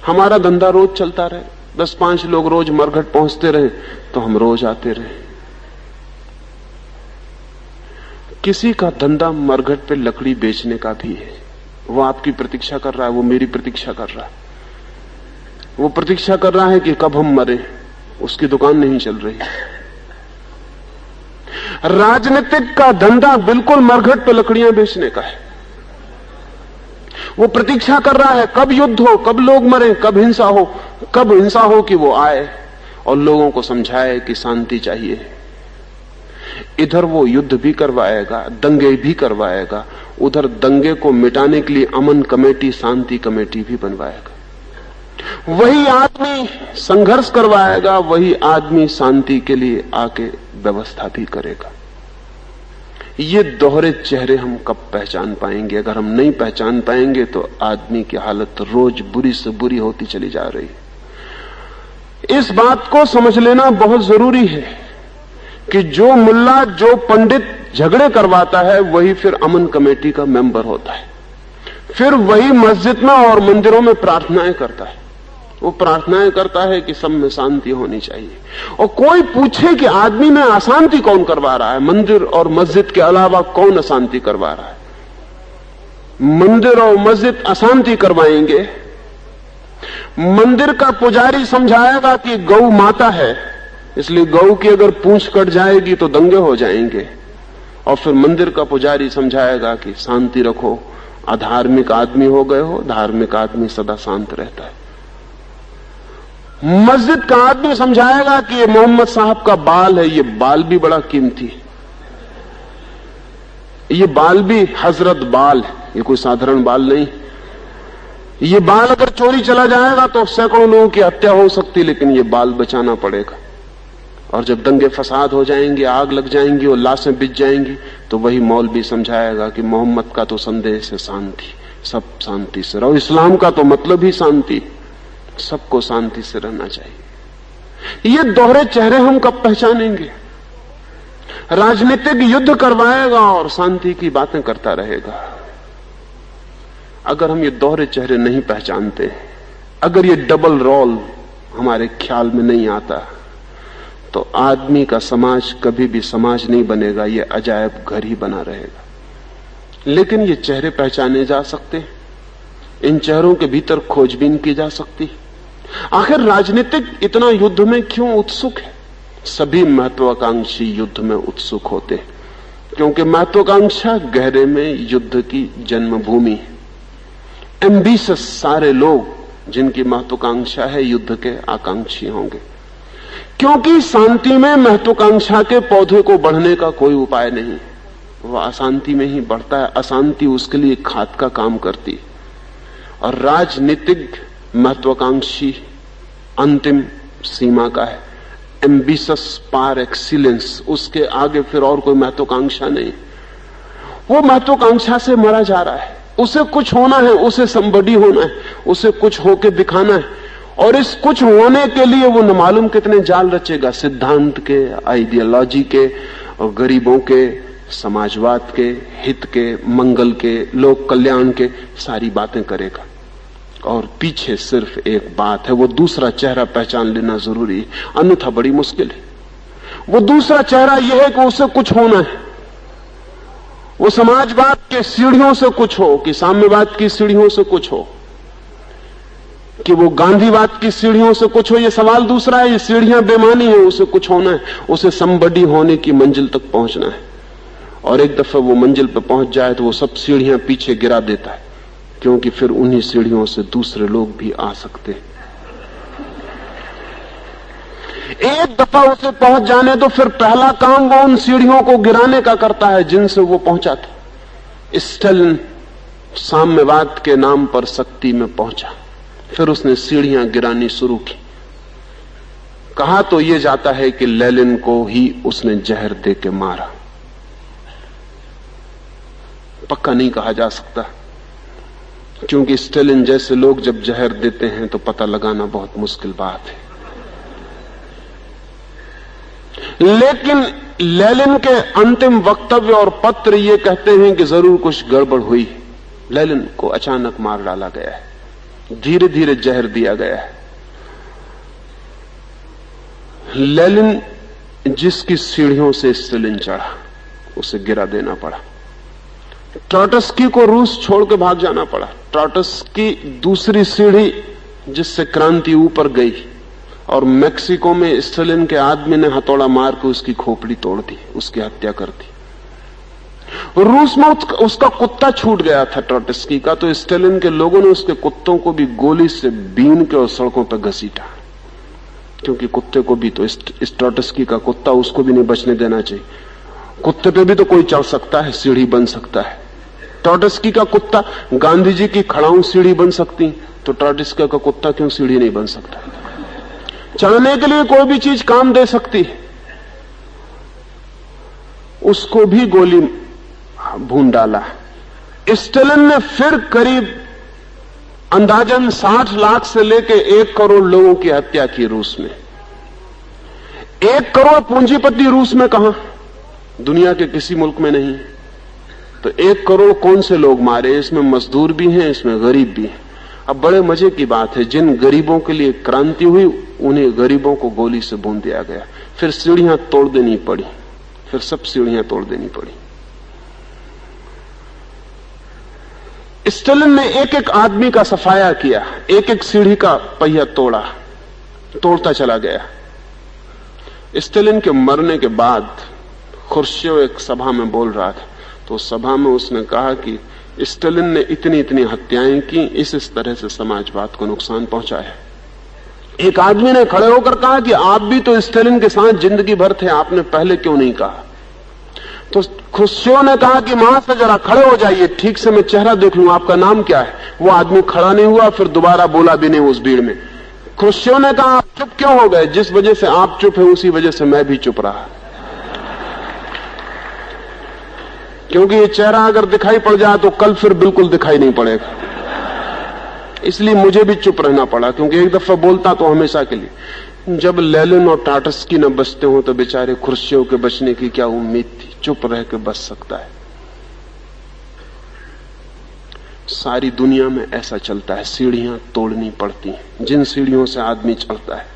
हमारा धंधा रोज चलता रहे, 10-5 लोग रोज मरघट पहुंचते रहे तो हम रोज आते रहे। किसी का धंधा मरघट पे लकड़ी बेचने का भी है, वो आपकी प्रतीक्षा कर रहा है, वो मेरी प्रतीक्षा कर रहा है। वो प्रतीक्षा कर रहा है कि कब हम मरे, उसकी दुकान नहीं चल रही। राजनीतिक का धंधा बिल्कुल मरघट पे लकड़ियां बेचने का है। वो प्रतीक्षा कर रहा है कब युद्ध हो, कब लोग मरे, कब हिंसा हो कि वो आए और लोगों को समझाए कि शांति चाहिए। इधर वो युद्ध भी करवाएगा, दंगे भी करवाएगा, उधर दंगे को मिटाने के लिए अमन कमेटी, शांति कमेटी भी बनवाएगा। वही आदमी संघर्ष करवाएगा, वही आदमी शांति के लिए आके व्यवस्था भी करेगा। ये दोहरे चेहरे हम कब पहचान पाएंगे? अगर हम नहीं पहचान पाएंगे तो आदमी की हालत रोज बुरी से बुरी होती चली जा रही है। इस बात को समझ लेना बहुत जरूरी है कि जो मुल्ला, जो पंडित झगड़े करवाता है वही फिर अमन कमेटी का मेंबर होता है, फिर वही मस्जिद में और मंदिरों में प्रार्थनाएं करता है। वो प्रार्थनाएं करता है कि सब में शांति होनी चाहिए। और कोई पूछे कि आदमी में अशांति कौन करवा रहा है? मंदिर और मस्जिद के अलावा कौन अशांति करवा रहा है? मंदिर और मस्जिद अशांति करवाएंगे। मंदिर का पुजारी समझाएगा कि गौ माता है, इसलिए गौ की अगर पूंछ कट जाएगी तो दंगे हो जाएंगे। और फिर मंदिर का पुजारी समझाएगा कि शांति रखो, अधार्मिक आदमी हो गए हो, धार्मिक आदमी सदा शांत रहता है। मस्जिद का आदमी समझाएगा कि ये मोहम्मद साहब का बाल है, ये बाल भी बड़ा कीमती, ये बाल भी हजरत बाल है, ये कोई साधारण बाल नहीं। ये बाल अगर चोरी चला जाएगा तो सैकड़ों लोगों की हत्या हो सकती, लेकिन ये बाल बचाना पड़ेगा। और जब दंगे फसाद हो जाएंगे, आग लग जाएंगी और लाशें बिछ जाएंगी, तो वही मौलवी समझाएगा कि मोहम्मद का तो संदेश है शांति, सब शांति से रहो। इस्लाम का तो मतलब ही शांति, सबको शांति से रहना चाहिए। ये दोहरे चेहरे हम कब पहचानेंगे? राजनीतिक युद्ध करवाएगा और शांति की बातें करता रहेगा। अगर हम ये दोहरे चेहरे नहीं पहचानते, अगर ये डबल रोल हमारे ख्याल में नहीं आता, तो आदमी का समाज कभी भी समाज नहीं बनेगा, ये अजायब घर ही बना रहेगा। लेकिन ये चेहरे पहचाने जा सकते, इन चेहरों के भीतर खोजबीन की जा सकती। आखिर राजनीतिक इतना युद्ध में क्यों उत्सुक है? सभी महत्वाकांक्षी युद्ध में उत्सुक होते हैं, क्योंकि महत्वाकांक्षा गहरे में युद्ध की जन्मभूमि है। एम्बिशियस सारे लोग जिनकी महत्वाकांक्षा है युद्ध के आकांक्षी होंगे, क्योंकि शांति में महत्वाकांक्षा के पौधे को बढ़ने का कोई उपाय नहीं, वह अशांति में ही बढ़ता है। अशांति उसके लिए खाद का काम करती है। और राजनीतिक महत्वाकांक्षी अंतिम सीमा का है, एम्बिशियस पार एक्सीलेंस, उसके आगे फिर और कोई महत्वाकांक्षा नहीं। वो महत्वाकांक्षा से मरा जा रहा है। उसे कुछ होना है, उसे somebody होना है, उसे कुछ होके दिखाना है। और इस कुछ होने के लिए वो न मालूम कितने जाल रचेगा, सिद्धांत के, आइडियोलॉजी के, और गरीबों के, समाजवाद के, हित के, मंगल के, लोक कल्याण के, सारी बातें करेगा। और पीछे सिर्फ एक बात है, वो दूसरा चेहरा पहचान लेना जरूरी है, अन्यथा बड़ी मुश्किल है। वो दूसरा चेहरा यह है कि उसे कुछ होना है। वो समाजवाद के सीढ़ियों से कुछ हो, कि साम्यवाद की सीढ़ियों से कुछ हो, कि वो गांधीवाद की सीढ़ियों से कुछ हो, ये सवाल दूसरा है। ये सीढ़ियां बेमानी है, उसे कुछ होना है, उसे समबडी होने की मंजिल तक पहुंचना है। और एक दफा वो मंजिल पर पहुंच जाए तो वो सब सीढ़ियां पीछे गिरा देता है, क्योंकि फिर उन्हीं सीढ़ियों से दूसरे लोग भी आ सकते हैं। एक दफा उसे पहुंच जाने तो फिर पहला काम वो उन सीढ़ियों को गिराने का करता है जिनसे वो पहुंचा था। स्टालिन साम्यवाद के नाम पर शक्ति में पहुंचा, फिर उसने सीढ़ियां गिरानी शुरू की। कहा तो ये जाता है कि लेनिन को ही उसने जहर दे के मारा, पक्का नहीं कहा जा सकता, क्योंकि स्टालिन जैसे लोग जब जहर देते हैं तो पता लगाना बहुत मुश्किल बात है। लेकिन लेनिन के अंतिम वक्तव्य और पत्र ये कहते हैं कि जरूर कुछ गड़बड़ हुई। लेनिन को अचानक मार डाला गया है, धीरे धीरे जहर दिया गया है। लेनिन जिसकी सीढ़ियों से स्टालिन चढ़ा, उसे गिरा देना पड़ा। ट्रॉट्स्की को रूस छोड़ के भाग जाना पड़ा। ट्रॉट्स्की दूसरी सीढ़ी जिससे क्रांति ऊपर गई, और मेक्सिको में स्टालिन के आदमी ने हथौड़ा मार के उसकी खोपड़ी तोड़ दी, उसकी हत्या कर दी। रूस में उसका कुत्ता छूट गया था ट्रॉट्स्की का, तो स्टालिन के लोगों ने उसके कुत्तों को भी गोली से बीन के और सड़कों पर घसीटा, क्योंकि कुत्ते को भी तो इस ट्रॉट्स्की का कुत्ता, उसको भी नहीं बचने देना चाहिए। कुत्ते पे भी तो कोई चढ़ सकता है, सीढ़ी बन सकता है। ट्रॉट्स्की का कुत्ता, गांधी जी की खड़ाऊ सीढ़ी बन सकती, तो ट्रॉट्स्की का कुत्ता क्यों सीढ़ी नहीं बन सकता? चढ़ने के लिए कोई भी चीज काम दे सकती है। उसको भी गोली भून डाला। स्टालिन ने फिर करीब अंदाजन 60 लाख से लेकर 1 करोड़ लोगों की हत्या की रूस में। 1 करोड़ पूंजीपति रूस में कहां? दुनिया के किसी मुल्क में नहीं। तो 1 करोड़ कौन से लोग मारे? इसमें मजदूर भी हैं, इसमें गरीब भी हैं। अब बड़े मजे की बात है, जिन गरीबों के लिए क्रांति हुई उन्हें गरीबों को गोली से भून दिया गया। फिर सीढ़ियां तोड़ देनी पड़ी, फिर सब सीढ़ियां तोड़ देनी पड़ी। स्टालिन ने एक एक आदमी का सफाया किया, एक एक सीढ़ी का पहिया तोड़ा, तोड़ता चला गया। स्टालिन के मरने के बाद खुर्शियोव एक सभा में बोल रहा था, तो सभा में उसने कहा कि स्टालिन ने इतनी इतनी हत्याएं की, इस तरह से समाजवाद को नुकसान पहुंचाया। एक आदमी ने खड़े होकर कहा कि आप भी तो स्टालिन के साथ जिंदगी भर थे, आपने पहले क्यों नहीं कहा? तो खुर्शियोव ने कहा कि महाशय जरा खड़े हो जाइए, ठीक से मैं चेहरा देख लूं, आपका नाम क्या है? वो आदमी खड़ा नहीं हुआ, फिर दोबारा बोला भी नहीं उस भीड़ में। खुर्शियोव ने कहा आप चुप क्यों हो गए? जिस वजह से आप चुप है उसी वजह से मैं भी चुप रहा, क्योंकि ये चेहरा अगर दिखाई पड़ जाए तो कल फिर बिल्कुल दिखाई नहीं पड़ेगा। इसलिए मुझे भी चुप रहना पड़ा, क्योंकि एक दफा बोलता तो हमेशा के लिए। जब लेनिन और ट्रॉट्स्की न बचते हो तो बेचारे खुर्शियोव के बचने की क्या उम्मीद थी? चुप रह के बच सकता है। सारी दुनिया में ऐसा चलता है, सीढ़ियां तोड़नी पड़ती हैं, जिन सीढ़ियों से आदमी चढ़ता है।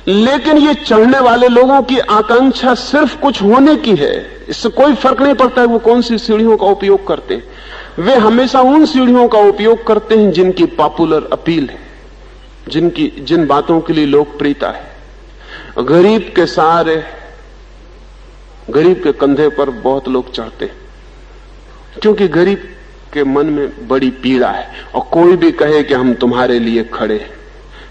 लेकिन ये चढ़ने वाले लोगों की आकांक्षा सिर्फ कुछ होने की है, इससे कोई फर्क नहीं पड़ता है वो कौन सी सीढ़ियों का उपयोग करते हैं। वे हमेशा उन सीढ़ियों का उपयोग करते हैं जिनकी पॉपुलर अपील है, जिन बातों के लिए लोकप्रियता है। गरीब के कंधे पर बहुत लोग चढ़ते हैं, क्योंकि गरीब के मन में बड़ी पीड़ा है, और कोई भी कहे कि हम तुम्हारे लिए खड़े हैं,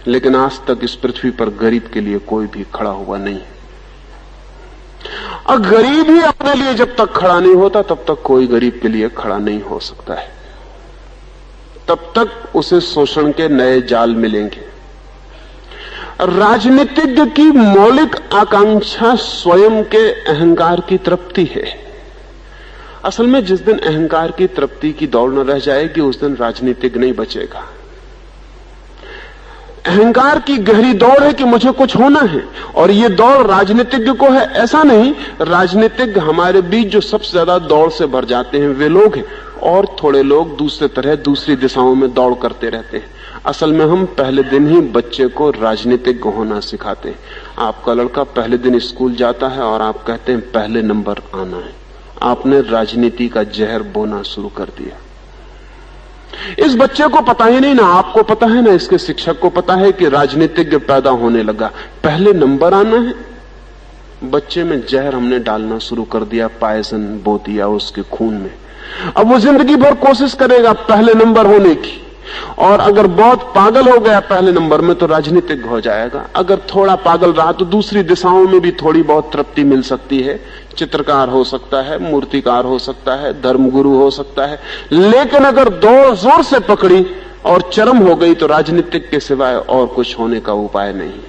लेकिन आज तक इस पृथ्वी पर गरीब के लिए कोई भी खड़ा हुआ नहीं। और गरीब ही अपने लिए जब तक खड़ा नहीं होता तब तक कोई गरीब के लिए खड़ा नहीं हो सकता है। तब तक उसे शोषण के नए जाल मिलेंगे। राजनीतिज्ञ की मौलिक आकांक्षा स्वयं के अहंकार की तृप्ति है। असल में जिस दिन अहंकार की तृप्ति की दौड़ न रह जाएगी उस दिन राजनीतिक नहीं बचेगा। अहंकार की गहरी दौड़ है कि मुझे कुछ होना है, और ये दौड़ राजनीतिज्ञ को है ऐसा नहीं। राजनीतिज्ञ हमारे बीच जो सबसे ज्यादा दौड़ से भर जाते हैं वे लोग हैं, और थोड़े लोग दूसरे तरह दूसरी दिशाओं में दौड़ करते रहते हैं। असल में हम पहले दिन ही बच्चे को राजनीतिज्ञ होना सिखाते हैं। आपका लड़का पहले दिन स्कूल जाता है और आप कहते हैं पहले नंबर आना है। आपने राजनीति का जहर बोना शुरू कर दिया। इस बच्चे को पता ही नहीं, ना आपको पता है ना इसके शिक्षक को पता है कि राजनीतिज्ञ पैदा होने लगा, पहले नंबर आना है। बच्चे में जहर हमने डालना शुरू कर दिया, पॉइजन बो दिया उसके खून में। अब वो जिंदगी भर कोशिश करेगा पहले नंबर होने की, और अगर बहुत पागल हो गया पहले नंबर में तो राजनीतिज्ञ हो जाएगा। अगर थोड़ा पागल रहा तो दूसरी दिशाओं में भी थोड़ी बहुत तृप्ति मिल सकती है। चित्रकार हो सकता है, मूर्तिकार हो सकता है, धर्मगुरु हो सकता है। लेकिन अगर दौड़ जोर से पकड़ी और चरम हो गई तो राजनीतिक के सिवाय और कुछ होने का उपाय नहीं।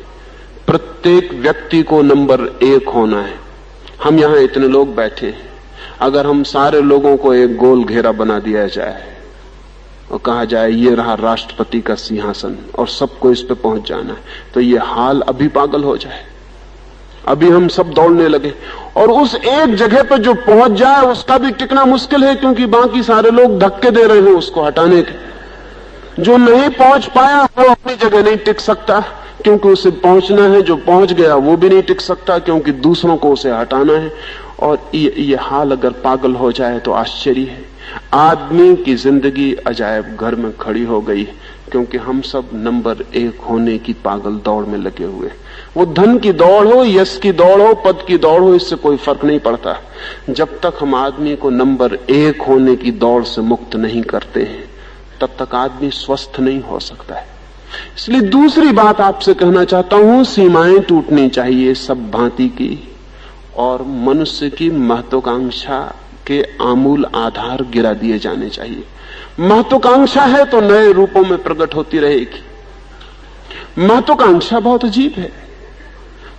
प्रत्येक व्यक्ति को नंबर 1 होना है। हम यहां इतने लोग बैठे हैं, अगर हम सारे लोगों को एक गोल घेरा बना दिया जाए और कहा जाए ये रहा राष्ट्रपति का सिंहासन और सबको इस पे पहुंच जाना है, तो ये हाल अभी पागल हो जाए। अभी हम सब दौड़ने लगे, और उस एक जगह पर जो पहुंच जाए उसका भी टिकना मुश्किल है, क्योंकि बाकी सारे लोग धक्के दे रहे हैं उसको हटाने के। जो नहीं पहुंच पाया वो अपनी जगह नहीं टिक सकता, क्योंकि उसे पहुंचना है। जो पहुंच गया वो भी नहीं टिक सकता, क्योंकि दूसरों को उसे हटाना है। और ये हाल अगर पागल हो जाए तो आश्चर्य है। आदमी की जिंदगी अजायब घर में खड़ी हो गई, क्योंकि हम सब नंबर 1 होने की पागल दौड़ में लगे हुए। वो धन की दौड़ हो, यश की दौड़ हो, पद की दौड़ हो, इससे कोई फर्क नहीं पड़ता। जब तक हम आदमी को नंबर 1 होने की दौड़ से मुक्त नहीं करते हैं तब तक आदमी स्वस्थ नहीं हो सकता है। इसलिए दूसरी बात आपसे कहना चाहता हूं, सीमाएं टूटनी चाहिए सब भांति की, और मनुष्य की महत्वाकांक्षा के आमूल आधार गिरा दिए जाने चाहिए। महत्वाकांक्षा है तो नए रूपों में प्रकट होती रहेगी। महत्वाकांक्षा बहुत अजीब है।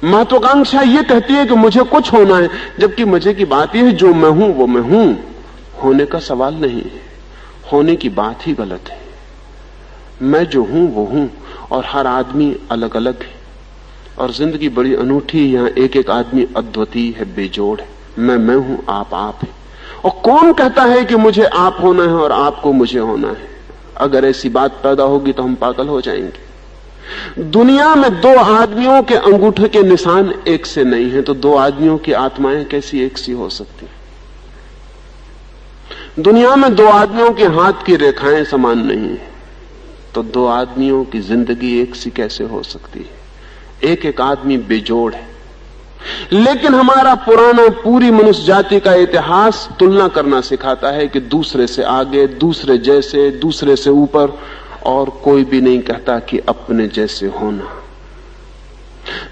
महत्वाकांक्षा ये कहती है कि मुझे कुछ होना है, जबकि मजे की बात यह है जो मैं हूं वो मैं हूं। होने का सवाल नहीं है, होने की बात ही गलत है। मैं जो हूं वो हूं, और हर आदमी अलग अलग है, और जिंदगी बड़ी अनूठी है। यहां एक एक आदमी अद्वितीय है, बेजोड़ है। मैं हूं, आप है। और कौन कहता है कि मुझे आप होना है और आपको मुझे होना है? अगर ऐसी बात पैदा होगी तो हम पागल हो जाएंगे। दुनिया में 2 आदमियों के अंगूठे के निशान एक से नहीं है, तो 2 आदमियों की आत्माएं कैसी एक सी हो सकती? दुनिया में 2 आदमियों के हाथ की रेखाएं समान नहीं है, तो 2 आदमियों की जिंदगी एक सी कैसे हो सकती है? एक एक आदमी बेजोड़ है। लेकिन हमारा पुराना पूरी मनुष्य जाति का इतिहास तुलना करना सिखाता है कि दूसरे से आगे, दूसरे जैसे, दूसरे से ऊपर, और कोई भी नहीं कहता कि अपने जैसे होना।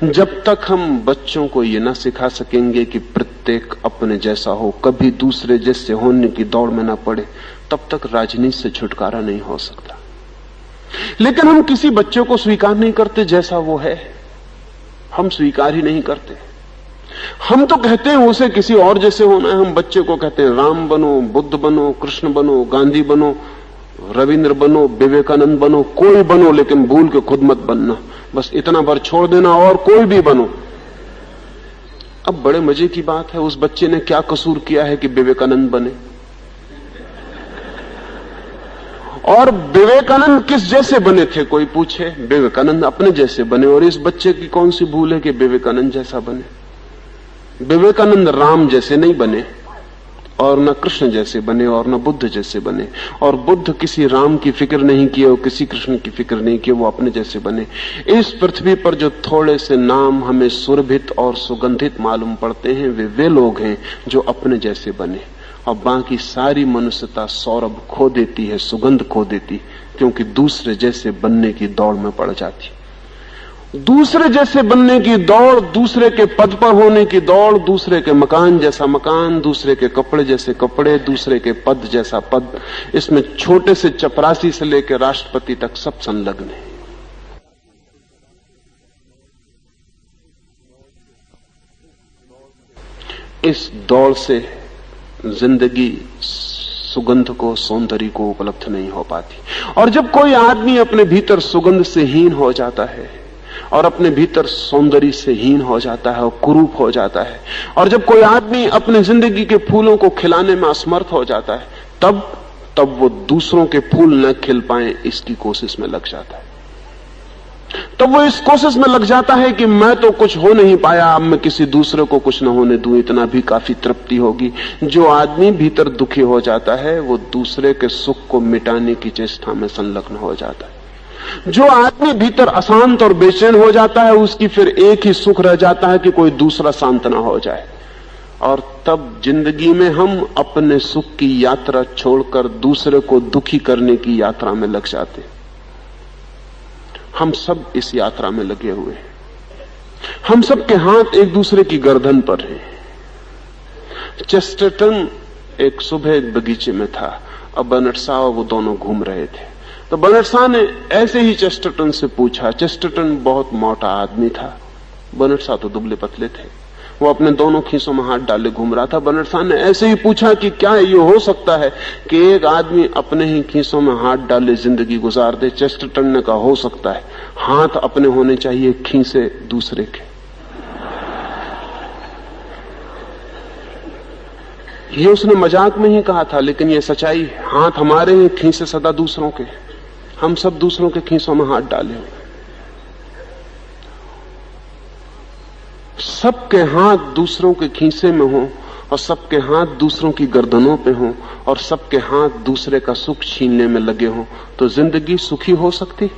जब तक हम बच्चों को यह ना सिखा सकेंगे कि प्रत्येक अपने जैसा हो, कभी दूसरे जैसे होने की दौड़ में ना पड़े, तब तक राजनीति से छुटकारा नहीं हो सकता। लेकिन हम किसी बच्चे को स्वीकार नहीं करते जैसा वो है। हम स्वीकार ही नहीं करते। हम तो कहते हैं उसे किसी और जैसे होना है। हम बच्चे को कहते हैं राम बनो, बुद्ध बनो, कृष्ण बनो, गांधी बनो, रविंद्र बनो, विवेकानंद बनो, कोई बनो, लेकिन भूल के खुद मत बनना। बस इतना भर छोड़ देना, और कोई भी बनो। अब बड़े मजे की बात है, उस बच्चे ने क्या कसूर किया है कि विवेकानंद बने? और विवेकानंद किस जैसे बने थे कोई पूछे? विवेकानंद अपने जैसे बने। और इस बच्चे की कौन सी भूल है कि विवेकानंद जैसा बने? विवेकानंद राम जैसे नहीं बने, और न कृष्ण जैसे बने, और न बुद्ध जैसे बने। और बुद्ध किसी राम की फिक्र नहीं किए और किसी कृष्ण की फिक्र नहीं किए, वो अपने जैसे बने। इस पृथ्वी पर जो थोड़े से नाम हमें सुरभित और सुगंधित मालूम पड़ते हैं, वे लोग हैं जो अपने जैसे बने। और बाकी सारी मनुष्यता सौरभ खो देती है, सुगंध खो देती, क्योंकि दूसरे जैसे बनने की दौड़ में पड़ जाती। दूसरे जैसे बनने की दौड़, दूसरे के पद पर होने की दौड़, दूसरे के मकान जैसा मकान, दूसरे के कपड़े जैसे कपड़े, दूसरे के पद जैसा पद, इसमें छोटे से चपरासी से लेकर राष्ट्रपति तक सब संलग्न है। इस दौड़ से जिंदगी सुगंध को, सौंदर्य को उपलब्ध नहीं हो पाती। और जब कोई आदमी अपने भीतर सुगंध से हीन हो जाता है और अपने भीतर सौंदर्य से हीन हो जाता है और कुरूप हो जाता है, और जब कोई आदमी अपने जिंदगी के फूलों को खिलाने में असमर्थ हो जाता है, तब वो दूसरों के फूल न खिल पाए इसकी कोशिश में लग जाता है। तब वो इस कोशिश में लग जाता है कि मैं तो कुछ हो नहीं पाया, अब मैं किसी दूसरे को कुछ न होने दूं, इतना भी काफी तृप्ति होगी। जो आदमी भीतर दुखी हो जाता है वो दूसरे के सुख को मिटाने की चेष्टा में संलग्न हो जाता है। जो आदमी भीतर अशांत और बेचैन हो जाता है उसकी फिर एक ही सुख रह जाता है कि कोई दूसरा शांत ना हो जाए। और तब जिंदगी में हम अपने सुख की यात्रा छोड़कर दूसरे को दुखी करने की यात्रा में लग जाते। हम सब इस यात्रा में लगे हुए हैं। हम सब के हाथ एक दूसरे की गर्दन पर हैं। चेस्टरटन एक सुबह एक बगीचे में था, अब बर्नार्ड शॉ वो दोनों घूम रहे थे। तो बर्नार्ड शॉ ने ऐसे ही चेस्टरटन से पूछा। चेस्टरटन बहुत मोटा आदमी था, बर्नार्ड शॉ तो दुबले पतले थे। वो अपने दोनों खीसों में हाथ डाले घूम रहा था। बर्नार्ड शॉ ने ऐसे ही पूछा कि क्या ये हो सकता है कि एक आदमी अपने ही खीसों में हाथ डाले जिंदगी गुजार दे? चेस्टरटन ने कहा हो सकता है, हाथ अपने होने चाहिए, खीसे दूसरे के। ये उसने मजाक में ही कहा था, लेकिन ये सच्चाई है। हाथ हमारे हैं, खीसे सदा दूसरों के। हम सब दूसरों के खीसों में हाथ डाले हुए। सबके हाथ दूसरों के खीसे में हों और सबके हाथ दूसरों की गर्दनों पे हों और सबके हाथ दूसरे का सुख छीनने में लगे हों, तो जिंदगी सुखी हो सकती?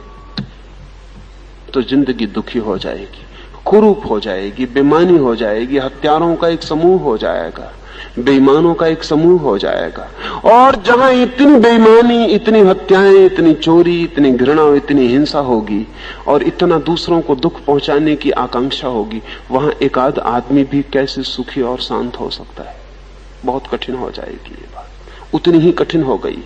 तो जिंदगी दुखी हो जाएगी, कुरूप हो जाएगी, बेईमानी हो जाएगी, हत्यारों का एक समूह हो जाएगा, बेईमानों का एक समूह हो जाएगा। और जहां इतनी बेईमानी, इतनी हत्याएं, इतनी चोरी, इतनी घृणा, इतनी हिंसा होगी और इतना दूसरों को दुख पहुंचाने की आकांक्षा होगी, वहां एक आध आदमी भी कैसे सुखी और शांत हो सकता है? बहुत कठिन हो जाएगी ये बात, उतनी ही कठिन हो गई।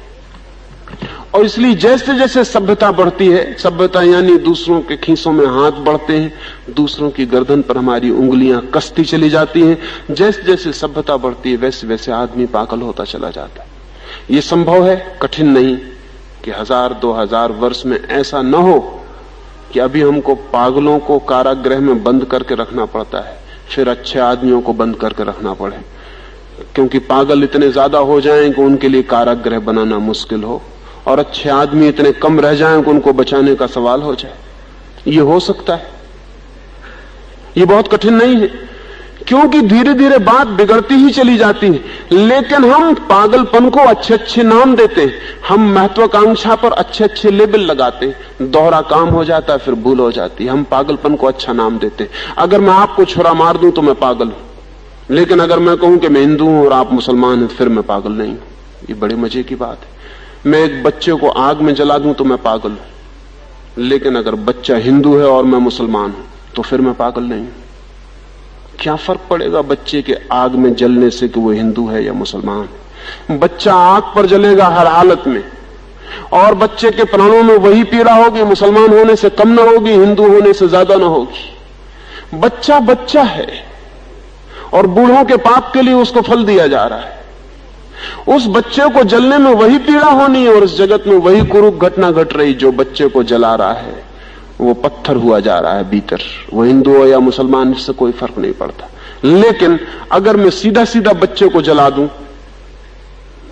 और इसलिए जैसे जैसे सभ्यता बढ़ती है, सभ्यता यानी दूसरों के खीसों में हाथ बढ़ते हैं, दूसरों की गर्दन पर हमारी उंगलियां कसती चली जाती हैं, जैसे जैसे सभ्यता बढ़ती है वैसे वैसे आदमी पागल होता चला जाता है। ये संभव है, कठिन नहीं, कि 1000-2000 वर्ष में ऐसा न हो कि अभी हमको पागलों को कारागृह में बंद करके रखना पड़ता है, फिर अच्छे आदमियों को बंद करके रखना पड़े, क्योंकि पागल इतने ज्यादा हो जाएं कि उनके लिए कारागृह बनाना मुश्किल हो और अच्छे आदमी इतने कम रह जाएं कि उनको बचाने का सवाल हो जाए। ये हो सकता है, ये बहुत कठिन नहीं है, क्योंकि धीरे धीरे बात बिगड़ती ही चली जाती है। लेकिन हम पागलपन को अच्छे अच्छे नाम देते हैं, हम महत्वाकांक्षा पर अच्छे अच्छे लेबल लगाते हैं, दोहरा काम हो जाता है, फिर भूल हो जाती है। हम पागलपन को अच्छा नाम देते हैं। अगर मैं आपको छुरा मार दूं तो मैं पागल हूं, लेकिन अगर मैं कहूं कि मैं हिंदू हूं और आप मुसलमान हैं, फिर मैं पागल नहीं हूं। ये बड़े मजे की बात है। मैं एक बच्चे को आग में जला दूं तो मैं पागल हूं, लेकिन अगर बच्चा हिंदू है और मैं मुसलमान हूं तो फिर मैं पागल नहीं हूं। क्या फर्क पड़ेगा बच्चे के आग में जलने से कि वो हिंदू है या मुसलमान है? बच्चा आग पर जलेगा हर हालत में, और बच्चे के प्राणों में वही पीड़ा होगी, मुसलमान होने से कम ना होगी, हिंदू होने से ज्यादा ना होगी। बच्चा बच्चा है और बूढ़ों के पाप के लिए उसको फल दिया जा रहा है। उस बच्चे को जलने में वही पीड़ा होनी है और इस जगत में वही कुरूप घटना घट रही। जो बच्चे को जला रहा है वो पत्थर हुआ जा रहा है भीतर, वो हिंदू हो या मुसलमान, इससे कोई फर्क नहीं पड़ता। लेकिन अगर मैं सीधा सीधा बच्चे को जला दूं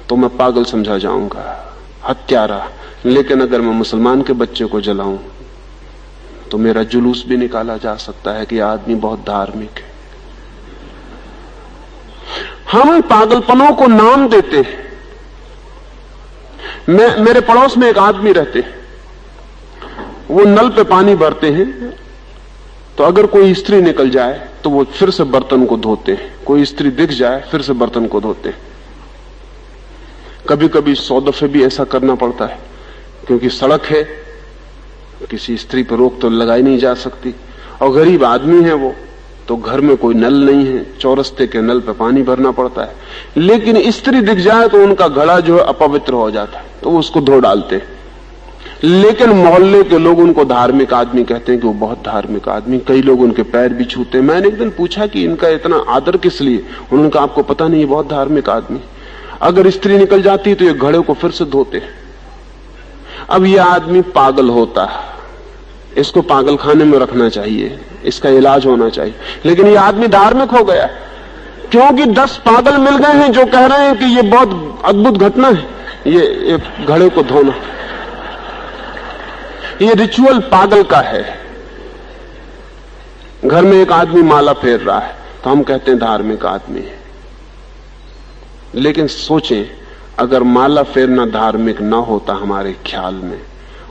तो मैं पागल समझा जाऊंगा, हत्यारा। लेकिन अगर मैं मुसलमान के बच्चे को जलाऊं तो मेरा जुलूस भी निकाला जा सकता है कि आदमी बहुत धार्मिक है। हम पागलपनों को नाम देते हैं। मेरे पड़ोस में एक आदमी रहते हैं, वो नल पे पानी भरते हैं, तो अगर कोई स्त्री निकल जाए तो वो फिर से बर्तन को धोते हैं, कोई स्त्री दिख जाए फिर से बर्तन को धोते हैं। कभी कभी 100 दफे भी ऐसा करना पड़ता है, क्योंकि सड़क है, किसी स्त्री पर रोक तो लगाई नहीं जा सकती, और गरीब आदमी है वो, तो घर में कोई नल नहीं है, चौरस्ते के नल पे पानी भरना पड़ता है। लेकिन स्त्री दिख जाए तो उनका घड़ा जो है अपवित्र हो जाता है, तो वो उसको धो डालते हैं। लेकिन मोहल्ले के लोग उनको धार्मिक आदमी कहते हैं कि वो बहुत धार्मिक आदमी, कई लोग उनके पैर भी छूते हैं। मैंने एक दिन पूछा कि इनका इतना आदर किस लिए? उन्होंने कहा आपको पता नहीं, ये बहुत धार्मिक आदमी। अगर स्त्री निकल जाती तो ये घड़े को फिर से धोते। अब ये आदमी पागल होता है, इसको पागल खाने में रखना चाहिए, इसका इलाज होना चाहिए, लेकिन ये आदमी धार्मिक हो गया क्योंकि 10 पागल मिल गए हैं जो कह रहे हैं कि ये बहुत अद्भुत घटना है, ये घड़े को धोना, ये रिचुअल पागल का है। घर में एक आदमी माला फेर रहा है तो हम कहते हैं धार्मिक आदमी है, लेकिन सोचें अगर माला फेरना धार्मिक ना होता हमारे ख्याल में,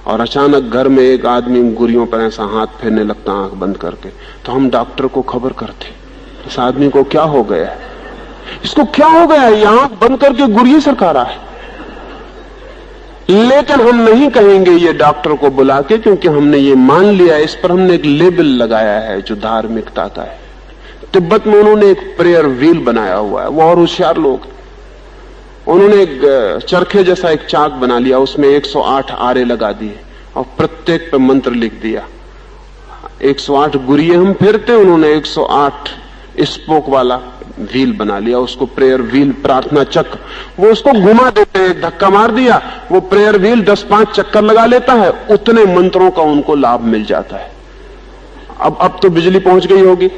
और अचानक घर में एक आदमी गुरियों पर ऐसा हाथ फेरने लगता आंख बंद करके, तो हम डॉक्टर को खबर करते इस आदमी को क्या हो गया है, इसको क्या हो गया है, ये आंख बंद करके गुरिये सरका रहा है। लेकिन हम नहीं कहेंगे ये डॉक्टर को बुला के, क्योंकि हमने ये मान लिया, इस पर हमने एक लेबल लगाया है जो धार्मिकता का है। तिब्बत में उन्होंने एक प्रेयर व्हील बनाया हुआ है, वो और होशियार लोग, उन्होंने एक चरखे जैसा एक चाक बना लिया, उसमें 108 आरे लगा दिए और प्रत्येक पे मंत्र लिख दिया। 108 गुरिये हम फेरते, उन्होंने 108 स्पोक वाला व्हील बना लिया, उसको प्रेयर व्हील, प्रार्थना चक्र। वो उसको घुमा देते हैं, धक्का मार दिया, वो प्रेयर व्हील 10-5 चक्कर लगा लेता है, उतने मंत्रों का उनको लाभ मिल जाता है। अब तो बिजली पहुंच गई होगी,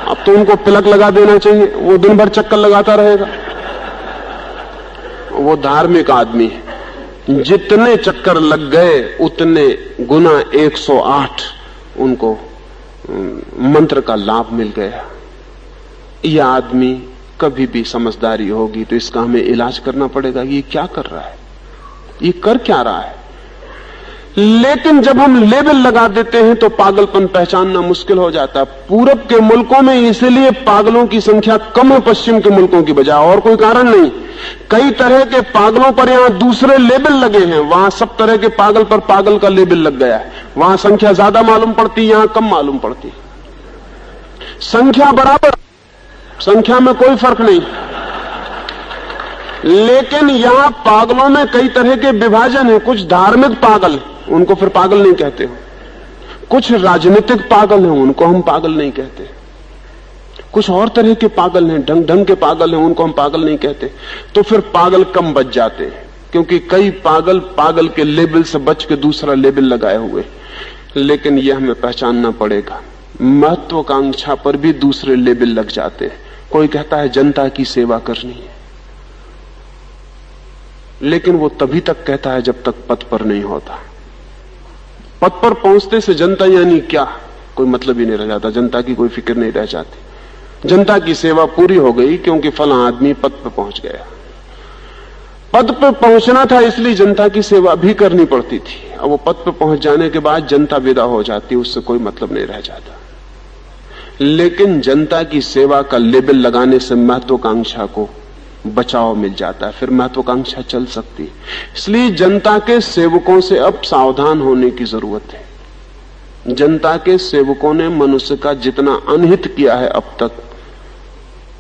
अब तो उनको प्लग लगा देना चाहिए, वो दिन भर चक्कर लगाता रहेगा। वो धार्मिक आदमी है, जितने चक्कर लग गए उतने गुना 108 उनको मंत्र का लाभ मिल गया। यह आदमी कभी भी समझदारी होगी तो इसका हमें इलाज करना पड़ेगा, ये क्या कर रहा है, ये कर क्या रहा है। लेकिन जब हम लेबल लगा देते हैं तो पागलपन पहचानना मुश्किल हो जाता है। पूरब के मुल्कों में इसलिए पागलों की संख्या कम है पश्चिम के मुल्कों की बजाय, और कोई कारण नहीं। कई तरह के पागलों पर यहां दूसरे लेबल लगे हैं, वहां सब तरह के पागल पर पागल का लेबल लग गया है। वहां संख्या ज्यादा मालूम पड़ती, यहां कम मालूम पड़ती। संख्या बराबर, संख्या में कोई फर्क नहीं, लेकिन यहां पागलों में कई तरह के विभाजन है। कुछ धार्मिक पागल, उनको फिर पागल नहीं कहते हो। कुछ राजनीतिक पागल हैं, उनको हम पागल नहीं कहते। कुछ और तरह के पागल हैं, ढंग ढंग के पागल हैं, उनको हम पागल नहीं कहते। तो फिर पागल कम बच जाते हैं, क्योंकि कई पागल पागल के लेबल से बच के दूसरा लेबल लगाए हुए। लेकिन यह हमें पहचानना पड़ेगा, महत्वाकांक्षा पर भी दूसरे लेबल लग जाते हैं। कोई कहता है जनता की सेवा करनी है, लेकिन वो तभी तक कहता है जब तक पद पर नहीं होता। पद पर पहुंचते से जनता यानी क्या, कोई मतलब ही नहीं रह जाता, जनता की कोई फिक्र नहीं रह जाती। जनता की सेवा पूरी हो गई क्योंकि फला आदमी पद पर पहुंच गया। पद पर पहुंचना था इसलिए जनता की सेवा भी करनी पड़ती थी। अब वो पद पर पहुंच जाने के बाद जनता विदा हो जाती, उससे कोई मतलब नहीं रह जाता। लेकिन जनता की सेवा का लेबल लगाने से महत्वाकांक्षा को बचाव मिल जाता है, फिर महत्वाकांक्षा चल सकती है। इसलिए जनता के सेवकों से अब सावधान होने की जरूरत है। जनता के सेवकों ने मनुष्य का जितना अनहित किया है अब तक,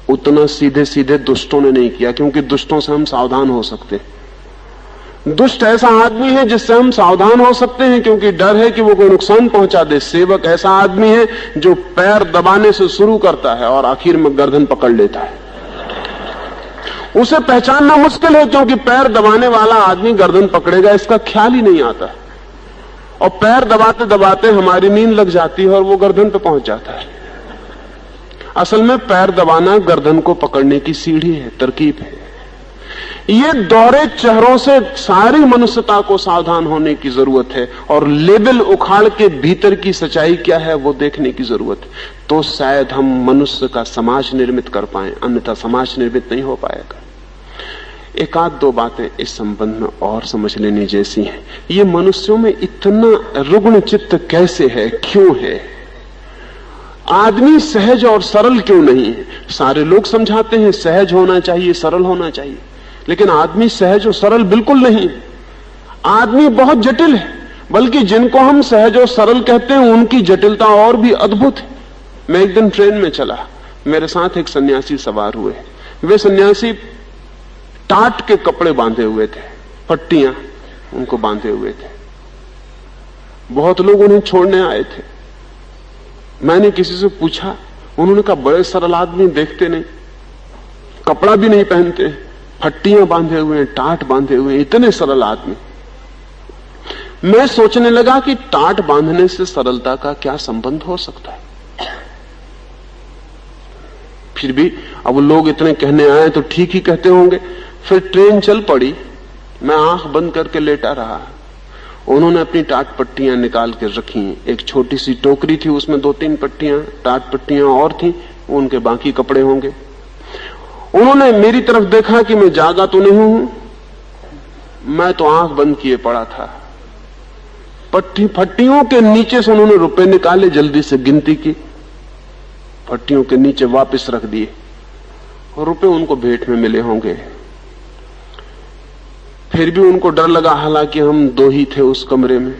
उतना सीधे सीधे दुष्टों ने नहीं किया, क्योंकि दुष्टों से हम सावधान हो सकते हैं। दुष्ट ऐसा आदमी है जिससे हम सावधान हो सकते हैं, क्योंकि डर है कि वो कोई नुकसान पहुंचा दे। सेवक ऐसा आदमी है जो पैर दबाने से शुरू करता है और आखिर में गर्दन पकड़ लेता है। उसे पहचानना मुश्किल है, क्योंकि पैर दबाने वाला आदमी गर्दन पकड़ेगा इसका ख्याल ही नहीं आता, और पैर दबाते दबाते हमारी नींद लग जाती है और वो गर्दन पे पहुंच जाता है। असल में पैर दबाना गर्दन को पकड़ने की सीढ़ी है, तरकीब है। ये दोहरे चेहरों से सारी मनुष्यता को सावधान होने की जरूरत है, और लेबल उखाड़ के भीतर की सच्चाई क्या है वो देखने की जरूरत है। तो शायद हम मनुष्य का समाज निर्मित कर पाए, अन्यथा समाज निर्मित नहीं हो पाएगा। एक आध दो बातें इस संबंध में और समझ लेनी जैसी हैं। ये मनुष्यों में इतना रुग्ण चित्त कैसे है, क्यों है? आदमी सहज और सरल क्यों नहीं है? सारे लोग समझाते हैं सहज होना चाहिए, सरल होना चाहिए, लेकिन आदमी सहज और सरल बिल्कुल नहीं। आदमी बहुत जटिल है, बल्कि जिनको हम सहज और सरल कहते हैं उनकी जटिलता और भी अद्भुत है। मैं एक दिन ट्रेन में चला, मेरे साथ एक सन्यासी सवार हुए। वे सन्यासी टाट के कपड़े बांधे हुए थे, पट्टियां उनको बांधे हुए थे। बहुत लोग उन्हें छोड़ने आए थे। मैंने किसी से पूछा, उन्होंने कहा बड़े सरल आदमी, देखते नहीं। कपड़ा भी नहीं पहनते, फट्टियां बांधे हुए हैं, टाट बांधे हुए हैं, इतने सरल आदमी। मैं सोचने लगा कि टाट बांधने से सरलता का क्या संबंध हो सकता है। फिर भी अब लोग इतने कहने आए तो ठीक ही कहते होंगे। फिर ट्रेन चल पड़ी, मैं आंख बंद करके लेटा रहा। उन्होंने अपनी टाट पट्टियां निकाल के रखी। एक छोटी सी टोकरी थी, उसमें 2-3 पट्टियां, टाट पट्टियां और थी, उनके बाकी कपड़े होंगे। उन्होंने मेरी तरफ देखा कि मैं जागा तो नहीं हूं। मैं तो आंख बंद किए पड़ा था। फट्टियों के नीचे से उन्होंने रुपए निकाले, जल्दी से गिनती की, फट्टियों के नीचे वापस रख दिए और रुपए उनको भेंट में मिले होंगे। फिर भी उनको डर लगा, हालांकि हम 2 ही थे उस कमरे में,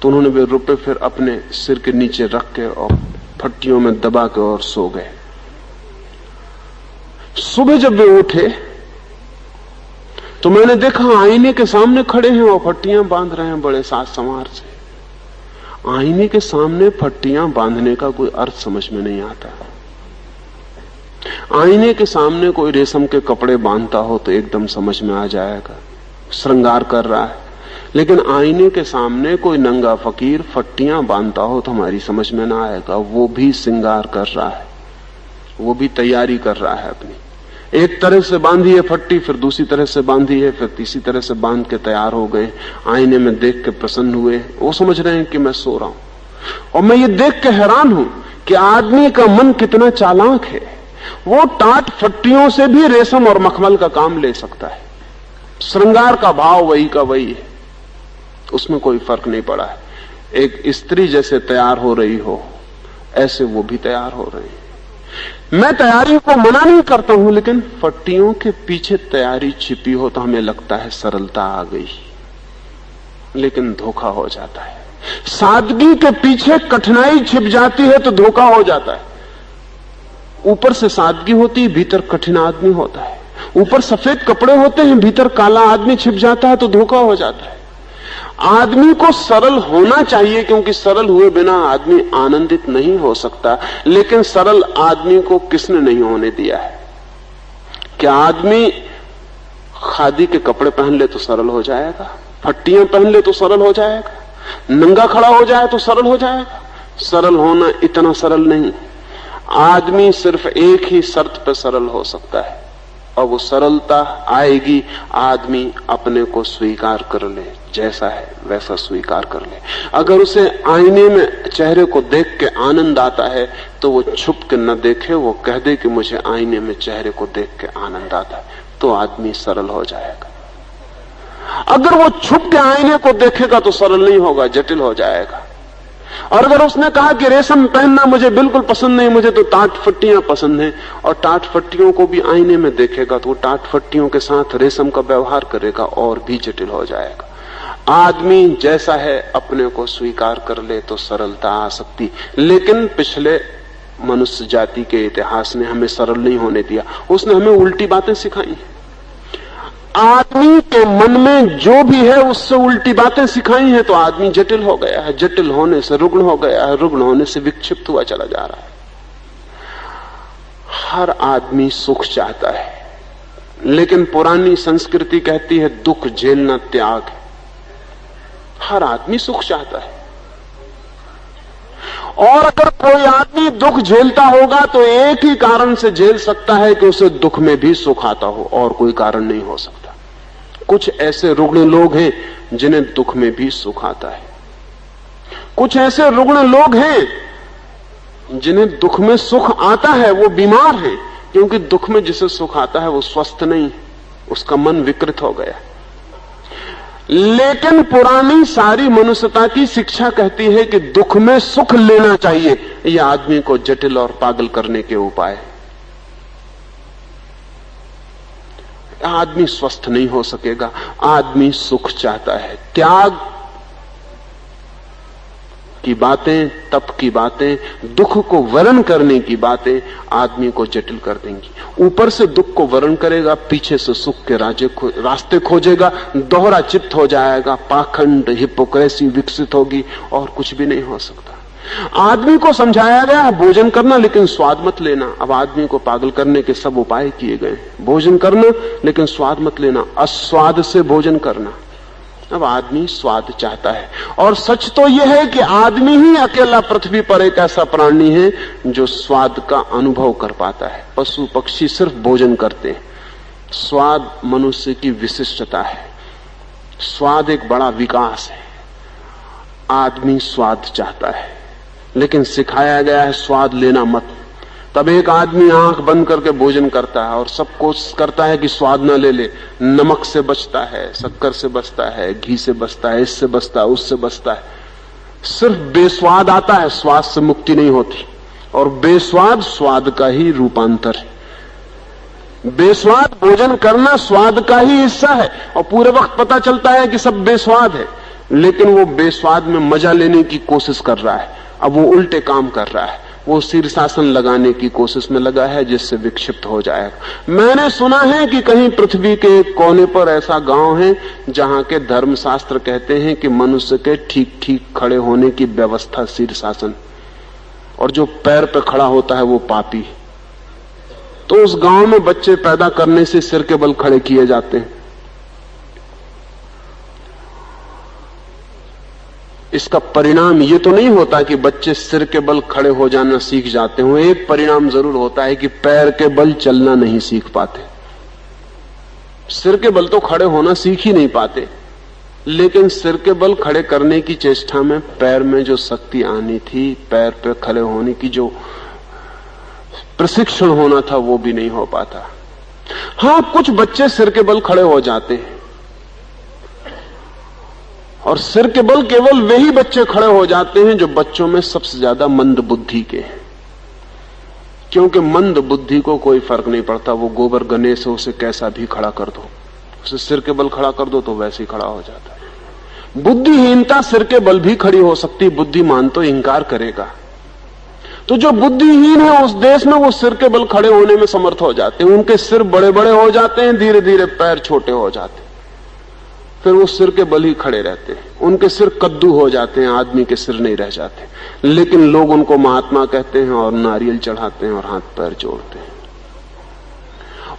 तो उन्होंने वे रुपए फिर अपने सिर के नीचे रख के और फट्टियों में दबा के और सो गए। सुबह जब वे उठे तो मैंने देखा आईने के सामने खड़े हैं और फट्टियां बांध रहे हैं बड़े साज संवार से। आईने के सामने फट्टियां बांधने का कोई अर्थ समझ में नहीं आता। आईने के सामने कोई रेशम के कपड़े बांधता हो तो एकदम समझ में आ जाएगा, श्रृंगार कर रहा है। लेकिन आईने के सामने कोई नंगा फकीर फट्टियां बांधता हो तो हमारी समझ में ना आएगा। वो भी श्रृंगार कर रहा है, वो भी तैयारी कर रहा है अपनी। एक तरह से बांधी है फट्टी, फिर दूसरी तरह से बांधी है, फिर तीसरी तरह से बांध के तैयार हो गए। आईने में देख के प्रसन्न हुए। वो समझ रहे हैं कि मैं सो रहा हूं। और मैं ये देख के हैरान हूं कि आदमी का मन कितना चालाक है। वो टाट फट्टियों से भी रेशम और मखमल का काम ले सकता है। श्रृंगार का भाव वही का वही है, उसमें कोई फर्क नहीं पड़ा है। एक स्त्री जैसे तैयार हो रही हो, ऐसे वो भी तैयार हो रहे हैं। मैं तैयारी को मना नहीं करता हूं, लेकिन फट्टियों के पीछे तैयारी छिपी हो तो हमें लगता है सरलता आ गई, लेकिन धोखा हो जाता है। सादगी के पीछे कठिनाई छिप जाती है तो धोखा हो जाता है। ऊपर से सादगी होती है, भीतर कठिन आदमी होता है। ऊपर सफेद कपड़े होते हैं, भीतर काला आदमी छिप जाता है तो धोखा हो जाता है। आदमी को सरल होना चाहिए, क्योंकि सरल हुए बिना आदमी आनंदित नहीं हो सकता। लेकिन सरल आदमी को किसने नहीं होने दिया है? क्या आदमी खादी के कपड़े पहन ले तो सरल हो जाएगा? फट्टियां पहन ले तो सरल हो जाएगा? नंगा खड़ा हो जाए तो सरल हो जाएगा? सरल होना इतना सरल नहीं। आदमी सिर्फ एक ही शर्त पर सरल हो सकता है, और वो सरलता आएगी आदमी अपने को स्वीकार कर ले, जैसा है वैसा स्वीकार कर ले। अगर उसे आईने में चेहरे को देख के आनंद आता है तो वो छुप के न देखे, वो कह दे कि मुझे आईने में चेहरे को देख के आनंद आता है, तो आदमी सरल हो जाएगा। अगर वो छुप के आईने को देखेगा तो सरल नहीं होगा, जटिल हो जाएगा। और अगर उसने कहा कि रेशम पहनना मुझे बिल्कुल पसंद नहीं, मुझे तो टाट फट्टियां पसंद हैं, और टाट फट्टियों को भी आईने में देखेगा तो वो टाट फट्टियों के साथ रेशम का व्यवहार करेगा, और भी जटिल हो जाएगा। आदमी जैसा है अपने को स्वीकार कर ले तो सरलता आ सकती। लेकिन पिछले मनुष्य जाति के इतिहास ने हमें सरल नहीं होने दिया, उसने हमें उल्टी बातें सिखाई। आदमी के मन में जो भी है उससे उल्टी बातें सिखाई हैं, तो आदमी जटिल हो गया है। जटिल होने से रुग्ण हो गया है, रुग्ण होने से विक्षिप्त हुआ चला जा रहा है। हर आदमी सुख चाहता है, लेकिन पुरानी संस्कृति कहती है दुख झेलना त्याग है। हर आदमी सुख चाहता है, और अगर कोई आदमी दुख झेलता होगा तो एक ही कारण से झेल सकता है कि उसे दुख में भी सुख आता हो, और कोई कारण नहीं हो सकता। कुछ ऐसे रुग्ण लोग हैं जिन्हें दुख में भी सुख आता है। कुछ ऐसे रुग्ण लोग हैं जिन्हें दुख में सुख आता है, वो बीमार हैं, क्योंकि दुख में जिसे सुख आता है वो स्वस्थ नहीं, उसका मन विकृत हो गया। लेकिन पुरानी सारी मनुष्यता की शिक्षा कहती है कि दुख में सुख लेना चाहिए। यह आदमी को जटिल और पागल करने के उपाय है। आदमी स्वस्थ नहीं हो सकेगा। आदमी सुख चाहता है। त्याग की बातें, तप की बातें, दुख को वर्ण करने की बातें आदमी को जटिल कर देंगी। ऊपर से दुख को वर्ण करेगा, पीछे से सुख के रास्ते खोजेगा, दोहरा चित्त हो जाएगा, पाखंड, हिपोक्रेसी विकसित होगी, और कुछ भी नहीं हो सकता। आदमी को समझाया गया है भोजन करना लेकिन स्वाद मत लेना। अब आदमी को पागल करने के सब उपाय किए गए, भोजन करना लेकिन स्वाद मत लेना, अस्वाद से भोजन करना। अब आदमी स्वाद चाहता है, और सच तो यह है कि आदमी ही अकेला पृथ्वी पर एक ऐसा प्राणी है जो स्वाद का अनुभव कर पाता है। पशु पक्षी सिर्फ भोजन करते हैं। स्वाद मनुष्य की विशिष्टता है, स्वाद एक बड़ा विकास है। आदमी स्वाद चाहता है लेकिन सिखाया गया है स्वाद लेना मत। तब एक आदमी आंख बंद करके भोजन करता है और सब कोशिश करता है कि स्वाद न ले। नमक से बचता है, शक्कर से बचता है, घी से बचता है, इससे बचता है, उससे बचता है। सिर्फ बेस्वाद आता है, स्वाद से मुक्ति नहीं होती। और बेस्वाद स्वाद का ही रूपांतर है। बेस्वाद भोजन करना स्वाद का ही हिस्सा है, और पूरे वक्त पता चलता है कि सब बेस्वाद है, लेकिन वो बेस्वाद में मजा लेने की कोशिश कर रहा है। अब वो उल्टे काम कर रहा है, वो शीर्षासन लगाने की कोशिश में लगा है जिससे विक्षिप्त हो जाएगा। मैंने सुना है कि कहीं पृथ्वी के एक कोने पर ऐसा गांव है जहां के धर्मशास्त्र कहते हैं कि मनुष्य के ठीक ठीक खड़े होने की व्यवस्था शीर्षासन, और जो पैर पे खड़ा होता है वो पापी। तो उस गांव में बच्चे पैदा करने से सिर के बल खड़े किए जाते हैं। इसका परिणाम ये तो नहीं होता कि बच्चे सिर के बल खड़े हो जाना सीख जाते हो। एक परिणाम जरूर होता है कि पैर के बल चलना नहीं सीख पाते। सिर के बल तो खड़े होना सीख ही नहीं पाते, लेकिन सिर के बल खड़े करने की चेष्टा में पैर में जो शक्ति आनी थी, पैर पे खड़े होने की जो प्रशिक्षण होना था, वो भी नहीं हो पाता। हाँ, कुछ बच्चे सिर के बल खड़े हो जाते हैं, और सिर के बल केवल वही बच्चे खड़े हो जाते हैं जो बच्चों में सबसे ज्यादा मंद बुद्धि के हैं। क्योंकि मंद बुद्धि को कोई फर्क नहीं पड़ता, वो गोबर गने से उसे कैसा भी खड़ा कर दो, उसे सिर के बल खड़ा कर दो तो वैसे ही खड़ा हो जाता है। बुद्धिहीनता सिर के बल भी खड़ी हो सकती, बुद्धिमान तो इंकार करेगा। तो जो बुद्धिहीन है उस देश में वो सिर के बल खड़े होने में समर्थ हो जाते हैं। उनके सिर बड़े बड़े हो जाते हैं, धीरे धीरे पैर छोटे हो जाते हैं, फिर वो सिर के बल ही खड़े रहते हैं। उनके सिर कद्दू हो जाते हैं, आदमी के सिर नहीं रह जाते। लेकिन लोग उनको महात्मा कहते हैं और नारियल चढ़ाते हैं और हाथ पैर जोड़ते हैं।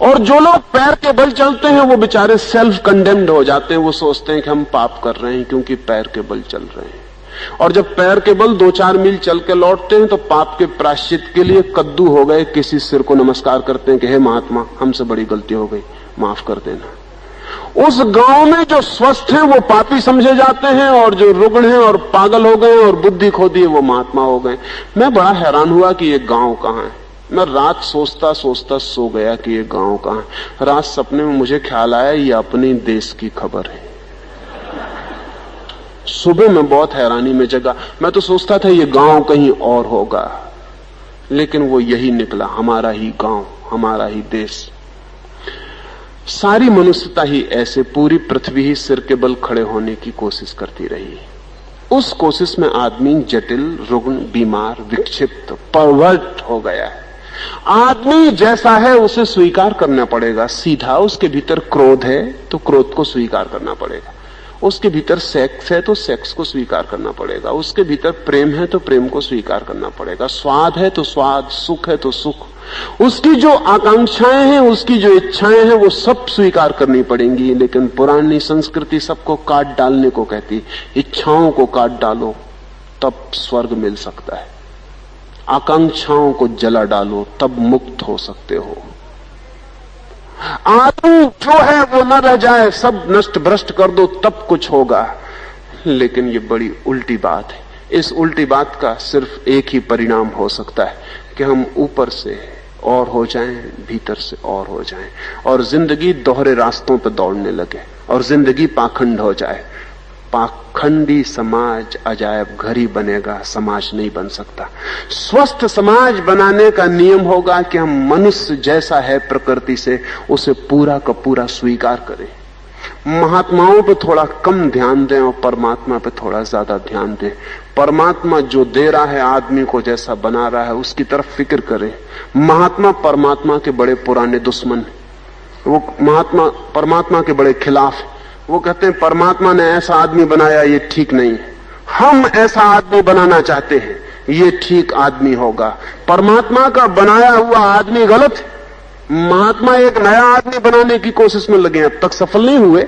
और जो लोग पैर के बल चलते हैं वो बेचारे सेल्फ कंडेम्ड हो जाते हैं। वो सोचते हैं कि हम पाप कर रहे हैं क्योंकि पैर के बल चल रहे हैं। और जब पैर के बल 2-4 मील चल के लौटते हैं तो पाप के प्रायश्चित के लिए कद्दू हो गए किसी सिर को नमस्कार करते हैं कि हे महात्मा, हमसे बड़ी गलती हो गई, माफ कर देना। उस गांव में जो स्वस्थ हैं वो पापी समझे जाते हैं, और जो रुग्ण हैं और पागल हो गए और बुद्धि खो दी वो महात्मा हो गए। मैं बड़ा हैरान हुआ कि ये गांव कहाँ है। मैं रात सोचता सोचता सो गया कि ये गांव कहाँ है। रात सपने में मुझे ख्याल आया ये अपने देश की खबर है। सुबह में बहुत हैरानी में जगा। मैं तो सोचता था ये गांव कहीं और होगा, लेकिन वो यही निकला, हमारा ही गांव, हमारा ही देश। सारी मनुष्यता ही ऐसे, पूरी पृथ्वी ही सिर के बल खड़े होने की कोशिश करती रही। उस कोशिश में आदमी जटिल, रुग्ण, बीमार, विक्षिप्त, परवर्ट हो गया है। आदमी जैसा है उसे स्वीकार करना पड़ेगा। सीधा उसके भीतर क्रोध है तो क्रोध को स्वीकार करना पड़ेगा, उसके भीतर सेक्स है तो सेक्स को स्वीकार करना पड़ेगा, उसके भीतर प्रेम है तो प्रेम को स्वीकार करना पड़ेगा, स्वाद है तो स्वाद, सुख है तो सुख, उसकी जो आकांक्षाएं हैं, उसकी जो इच्छाएं हैं, वो सब स्वीकार करनी पड़ेंगी। लेकिन पुरानी संस्कृति सबको काट डालने को कहती, इच्छाओं को काट डालो तब स्वर्ग मिल सकता है, आकांक्षाओं को जला डालो तब मुक्त हो सकते हो। आदमी जो है वो न रह जाए, सब नष्ट भ्रष्ट कर दो तब कुछ होगा। लेकिन ये बड़ी उल्टी बात है। इस उल्टी बात का सिर्फ एक ही परिणाम हो सकता है कि हम ऊपर से और हो जाएं, भीतर से और हो जाएं, और जिंदगी दोहरे रास्तों पर दौड़ने लगे, और जिंदगी पाखंड हो जाए। पाखंडी समाज अजायब घर ही बनेगा, समाज नहीं बन सकता। स्वस्थ समाज बनाने का नियम होगा कि हम मनुष्य जैसा है प्रकृति से उसे पूरा का पूरा स्वीकार करें। महात्माओं पे थोड़ा कम ध्यान दें और परमात्मा पे थोड़ा ज्यादा ध्यान दें। परमात्मा जो दे रहा है, आदमी को जैसा बना रहा है, उसकी तरफ फिक्र करें। महात्मा परमात्मा के बड़े पुराने दुश्मन, वो महात्मा परमात्मा के बड़े खिलाफ। वो कहते हैं परमात्मा ने ऐसा आदमी बनाया, ये ठीक नहीं है, हम ऐसा आदमी बनाना चाहते हैं, ये ठीक आदमी होगा। परमात्मा का बनाया हुआ आदमी गलत है। महात्मा एक नया आदमी बनाने की कोशिश में लगे, अब तक सफल नहीं हुए,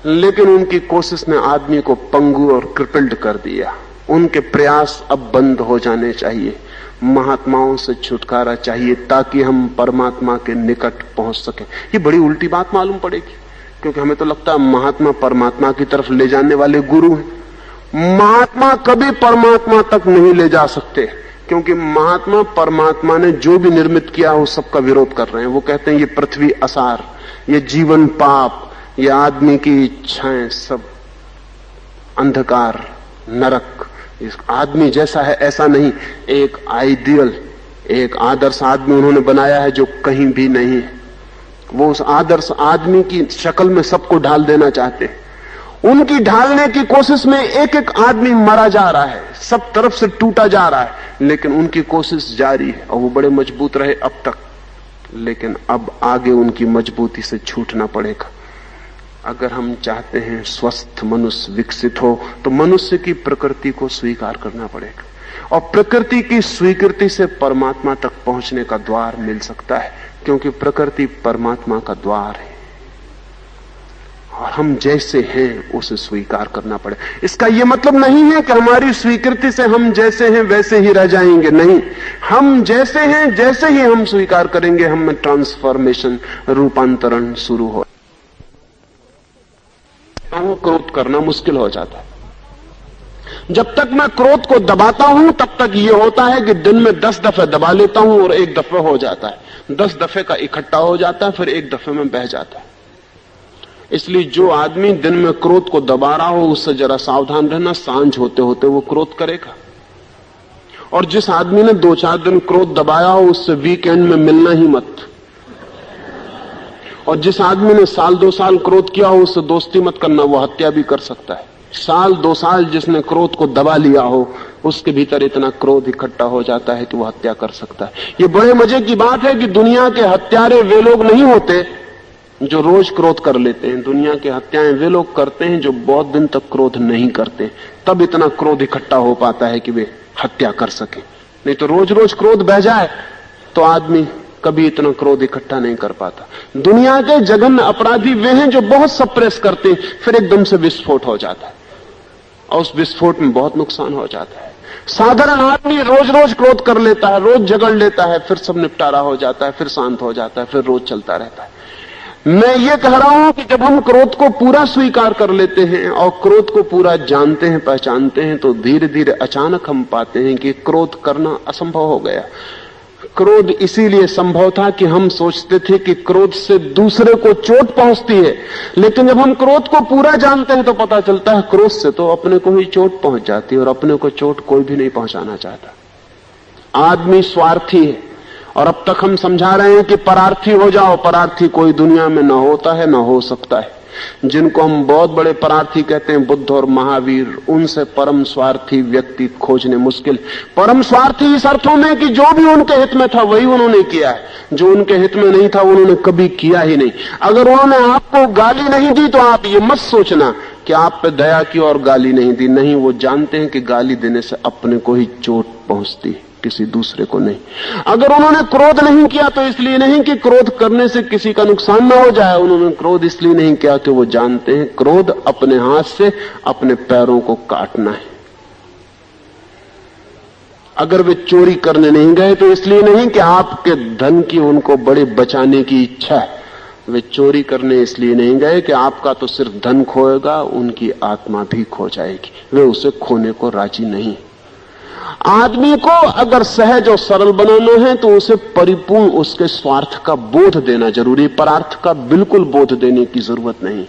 लेकिन उनकी कोशिश ने आदमी को पंगु और क्रिपल्ड कर दिया। उनके प्रयास अब बंद हो जाने चाहिए। महात्माओं से छुटकारा चाहिए ताकि हम परमात्मा के निकट पहुंच सके। ये बड़ी उल्टी बात मालूम पड़ेगी, क्योंकि हमें तो लगता है महात्मा परमात्मा की तरफ ले जाने वाले गुरु हैं। महात्मा कभी परमात्मा तक नहीं ले जा सकते, क्योंकि महात्मा परमात्मा ने जो भी निर्मित किया हो सबका विरोध कर रहे हैं। वो कहते हैं ये पृथ्वी असार, ये जीवन पाप, ये आदमी की इच्छाएं सब अंधकार, नरक। इस आदमी जैसा है ऐसा नहीं, एक आइडियल, एक आदर्श आदमी उन्होंने बनाया है जो कहीं भी नहीं है। वो उस आदर्श आदमी की शक्ल में सबको ढाल देना चाहते हैं। उनकी ढालने की कोशिश में एक एक आदमी मरा जा रहा है, सब तरफ से टूटा जा रहा है, लेकिन उनकी कोशिश जारी है और वो बड़े मजबूत रहे अब तक। लेकिन अब आगे उनकी मजबूती से छूटना पड़ेगा। अगर हम चाहते हैं स्वस्थ मनुष्य विकसित हो तो मनुष्य की प्रकृति को स्वीकार करना पड़ेगा, और प्रकृति की स्वीकृति से परमात्मा तक पहुंचने का द्वार मिल सकता है, क्योंकि प्रकृति परमात्मा का द्वार है। और हम जैसे हैं उसे स्वीकार करना पड़े। इसका यह मतलब नहीं है कि हमारी स्वीकृति से हम जैसे हैं वैसे ही रह जाएंगे, नहीं। हम जैसे हैं जैसे ही हम स्वीकार करेंगे, हम में ट्रांसफॉर्मेशन, रूपांतरण शुरू हो। क्रोध करना मुश्किल हो जाता है। जब तक मैं क्रोध को दबाता हूं तब तक यह होता है कि दिन में 10 दफे दबा लेता हूं और एक दफे हो जाता है। 10 दफे का इकट्ठा हो जाता है, फिर एक दफे में बह जाता है। इसलिए जो आदमी दिन में क्रोध को दबा रहा हो उससे जरा सावधान रहना, सांझ होते होते वो क्रोध करेगा। और जिस आदमी ने 2-4 दिन क्रोध दबाया हो उससे वीकेंड में मिलना ही मत। और जिस आदमी ने 1-2 साल क्रोध किया हो उससे दोस्ती मत करना, वो हत्या भी कर सकता है। 1-2 साल जिसने क्रोध को दबा लिया हो उसके भीतर इतना क्रोध इकट्ठा हो जाता है कि वो हत्या कर सकता है। ये बड़े मजे की बात है कि दुनिया के हत्यारे वे लोग नहीं होते जो रोज क्रोध कर लेते हैं। दुनिया के हत्याएं वे लोग करते हैं जो बहुत दिन तक क्रोध नहीं करते, तब इतना क्रोध इकट्ठा हो पाता है कि वे हत्या कर सके। नहीं तो रोज रोज क्रोध बह जाए तो आदमी कभी इतना क्रोध इकट्ठा नहीं कर पाता। दुनिया के जघन्य अपराधी वे हैं जो बहुत सप्रेस करते हैं, फिर एकदम से विस्फोट हो जाता है और उस विस्फोट में बहुत नुकसान हो जाता है। साधारण आदमी रोज रोज क्रोध कर लेता है, रोज झगड़ लेता है, फिर सब निपटारा हो जाता है, फिर शांत हो जाता है, फिर रोज चलता रहता है। मैं ये कह रहा हूं कि जब हम क्रोध को पूरा स्वीकार कर लेते हैं और क्रोध को पूरा जानते हैं, पहचानते हैं, तो धीरे धीरे अचानक हम पाते हैं कि क्रोध करना असंभव हो गया। क्रोध इसीलिए संभव था कि हम सोचते थे कि क्रोध से दूसरे को चोट पहुंचती है, लेकिन जब हम क्रोध को पूरा जानते हैं तो पता चलता है क्रोध से तो अपने को ही चोट पहुंच जाती है, और अपने को चोट कोई भी नहीं पहुंचाना चाहता। आदमी स्वार्थी है, और अब तक हम समझा रहे हैं कि परार्थी हो जाओ। परार्थी कोई दुनिया में न होता है, न हो सकता है। जिनको हम बहुत बड़े परार्थी कहते हैं, बुद्ध और महावीर, उनसे परम स्वार्थी व्यक्ति खोजने मुश्किल। परम स्वार्थी इस अर्थों में कि जो भी उनके हित में था वही उन्होंने किया है, जो उनके हित में नहीं था उन्होंने कभी किया ही नहीं। अगर उन्होंने आपको गाली नहीं दी तो आप ये मत सोचना कि आप पे दया की और गाली नहीं दी। नहीं, वो जानते हैं कि गाली देने से अपने को ही चोट पहुंचती है, किसी दूसरे को नहीं। अगर उन्होंने क्रोध नहीं किया तो इसलिए नहीं कि क्रोध करने से किसी का नुकसान न हो जाए, उन्होंने क्रोध इसलिए नहीं किया कि वो जानते हैं क्रोध अपने हाथ से अपने पैरों को काटना है। अगर वे चोरी करने नहीं गए तो इसलिए नहीं कि आपके धन की उनको बड़े बचाने की इच्छा है। वे चोरी करने इसलिए नहीं गए कि आपका तो सिर्फ धन खोएगा, उनकी आत्मा भी खो जाएगी। वे उसे खोने को राजी नहीं। आदमी को अगर सहज और सरल बनाना है तो उसे परिपूर्ण उसके स्वार्थ का बोध देना जरूरी, परार्थ का बिल्कुल बोध देने की जरूरत नहीं।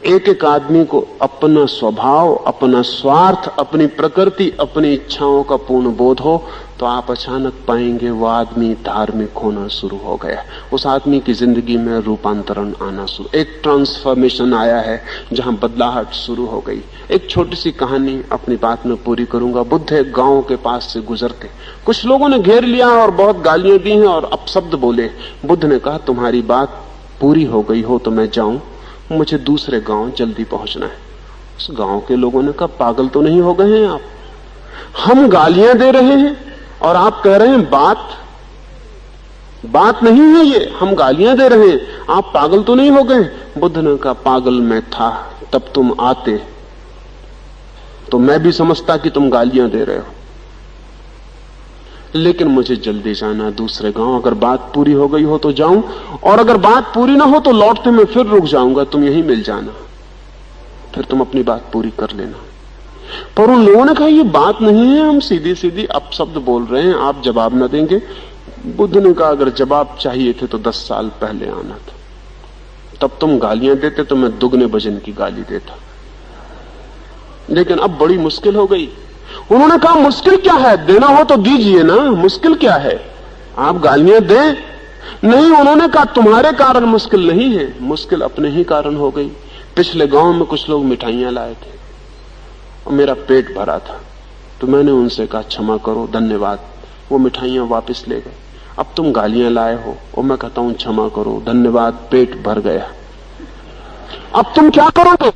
एक एक आदमी को अपना स्वभाव, अपना स्वार्थ, अपनी प्रकृति, अपनी इच्छाओं का पूर्ण बोध हो तो आप अचानक पाएंगे वो आदमी धार्मिक होना शुरू हो गया। उस आदमी की जिंदगी में रूपांतरण आना शुरू, एक ट्रांसफॉर्मेशन आया है जहां बदलाहट शुरू हो गई। एक छोटी सी कहानी अपनी बात में पूरी करूंगा। बुद्ध एक गांव के पास से गुजरते, कुछ लोगों ने घेर लिया और बहुत गालियां दी हैं और अपशब्द बोले। बुद्ध ने कहा, तुम्हारी बात पूरी हो गई हो तो मैं जाऊं, मुझे दूसरे गांव जल्दी पहुंचना है। उस गांव के लोगों ने कहा, पागल तो नहीं हो गए हैं आप? हम गालियां दे रहे हैं और आप कह रहे हैं बात नहीं है ये, हम गालियां दे रहे हैं, आप पागल तो नहीं हो गए? बुद्ध ने कहा, पागल मैं था तब तुम आते तो मैं भी समझता कि तुम गालियां दे रहे हो, लेकिन मुझे जल्दी जाना दूसरे गांव। अगर बात पूरी हो गई हो तो जाऊं, और अगर बात पूरी ना हो तो लौटते मैं फिर रुक जाऊंगा, तुम यहीं मिल जाना, फिर तुम अपनी बात पूरी कर लेना। पर उन लोगों ने कहा, ये बात नहीं है, हम सीधी सीधी अपशब्द बोल रहे हैं, आप जवाब न देंगे। बुद्ध ने कहा, अगर जवाब चाहिए थे तो 10 साल पहले आना था, तब तुम गालियां देते तो मैं दुगने वजन की गाली देता, लेकिन अब बड़ी मुश्किल हो गई। उन्होंने कहा, मुश्किल क्या है, देना हो तो दीजिए ना, मुश्किल क्या है, आप गालियां दें। नहीं, उन्होंने कहा, तुम्हारे कारण मुश्किल नहीं है, मुश्किल अपने ही कारण हो गई। पिछले गांव में कुछ लोग मिठाइयां लाए थे और मेरा पेट भरा था, तो मैंने उनसे कहा, क्षमा करो, धन्यवाद, वो मिठाइयां वापस ले गए। अब तुम गालियां लाए हो और मैं कहता हूं क्षमा करो, धन्यवाद, पेट भर गया। अब तुम क्या करोगे?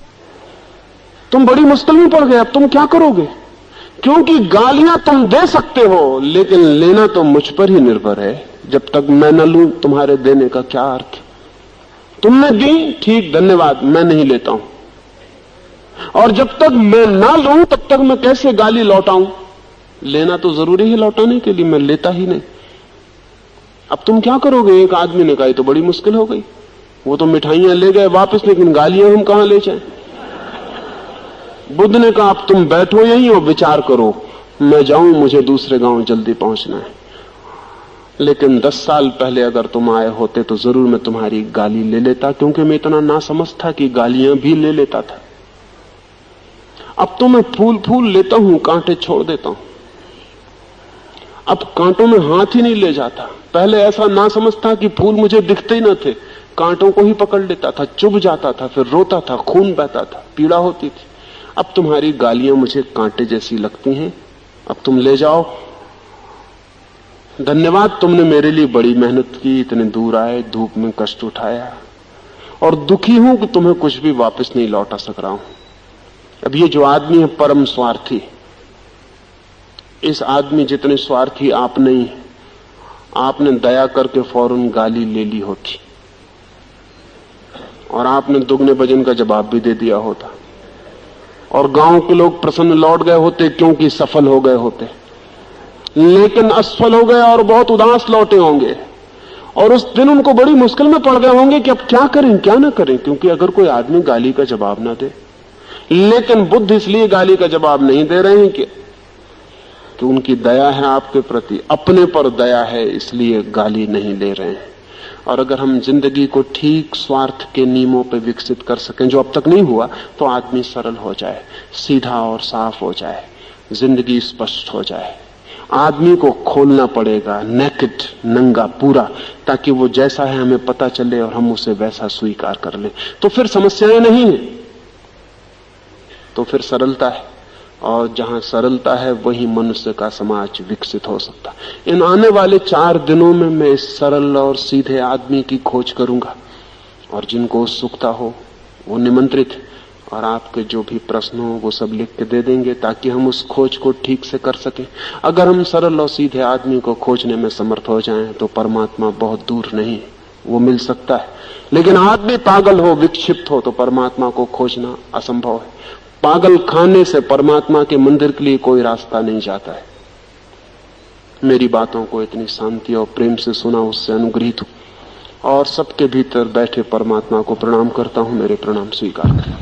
तुम बड़ी मुश्किल में पड़ गए, अब तुम क्या करोगे? क्योंकि गालियां तुम दे सकते हो, लेकिन लेना तो मुझ पर ही निर्भर है। जब तक मैं न लूं, तुम्हारे देने का क्या अर्थ? तुमने दी, ठीक, धन्यवाद, मैं नहीं लेता हूं। और जब तक मैं ना लूं, तब तक मैं कैसे गाली लौटाऊं? लेना तो जरूरी है लौटाने के लिए, मैं लेता ही नहीं। अब तुम क्या करोगे? एक आदमी ने कहा, तो बड़ी मुश्किल हो गई, वो तो मिठाइयां ले गए वापस, लेकिन गालियां हम कहां ले जाएं? बुद्ध ने कहा, अब तुम बैठो यहीं और विचार करो, मैं जाऊं, मुझे दूसरे गांव जल्दी पहुंचना है। लेकिन 10 साल पहले अगर तुम आए होते तो जरूर मैं तुम्हारी गाली ले लेता, क्योंकि मैं इतना नासमझ था कि गालियां भी ले लेता था। अब तो मैं फूल फूल लेता हूं, कांटे छोड़ देता हूं। अब कांटों में हाथ ही नहीं ले जाता। पहले ऐसा नासमझ था कि फूल मुझे दिखते ही न थे, कांटों को ही पकड़ लेता था, चुभ जाता था, फिर रोता था, खून बहता था, पीड़ा होती थी। अब तुम्हारी गालियां मुझे कांटे जैसी लगती हैं, अब तुम ले जाओ, धन्यवाद, तुमने मेरे लिए बड़ी मेहनत की, इतने दूर आए, धूप में कष्ट उठाया, और दुखी हूं कि तुम्हें कुछ भी वापस नहीं लौटा सक रहा हूं। अब ये जो आदमी है परम स्वार्थी, इस आदमी जितने स्वार्थी आप नहीं, आपने दया करके फौरन गाली ले ली होती और आपने दुगने वजन का जवाब भी दे दिया होता, और गांव के लोग प्रसन्न लौट गए होते क्योंकि सफल हो गए होते। लेकिन असफल हो गए और बहुत उदास लौटे होंगे, और उस दिन उनको बड़ी मुश्किल में पड़ गए होंगे कि अब क्या करें क्या ना करें, क्योंकि अगर कोई आदमी गाली का जवाब ना दे। लेकिन बुद्ध इसलिए गाली का जवाब नहीं दे रहे हैं कि उनकी दया है आपके प्रति, अपने पर दया है, इसलिए गाली नहीं ले रहे हैं। और अगर हम जिंदगी को ठीक स्वार्थ के नियमों पर विकसित कर सकें, जो अब तक नहीं हुआ, तो आदमी सरल हो जाए, सीधा और साफ हो जाए, जिंदगी स्पष्ट हो जाए। आदमी को खोलना पड़ेगा, नेकेड, नंगा पूरा, ताकि वो जैसा है हमें पता चले और हम उसे वैसा स्वीकार कर लें। तो फिर समस्याएं नहीं है, तो फिर सरलता है, और जहां सरलता है वहीं मनुष्य का समाज विकसित हो सकता है। इन आने वाले 4 दिनों में मैं इस सरल और सीधे आदमी की खोज करूंगा, और जिनको उत्सुकता हो वो निमंत्रित है, और आपके जो भी प्रश्न हो वो सब लिख के दे देंगे, ताकि हम उस खोज को ठीक से कर सकें। अगर हम सरल और सीधे आदमी को खोजने में समर्थ हो जाएं तो परमात्मा बहुत दूर नहीं, वो मिल सकता है। लेकिन आदमी पागल हो, विक्षिप्त हो, तो परमात्मा को खोजना असंभव है। पागल खाने से परमात्मा के मंदिर के लिए कोई रास्ता नहीं जाता है। मेरी बातों को इतनी शांति और प्रेम से सुना, उससे अनुग्रहित हूं, और सबके भीतर बैठे परमात्मा को प्रणाम करता हूं। मेरे प्रणाम स्वीकार करें।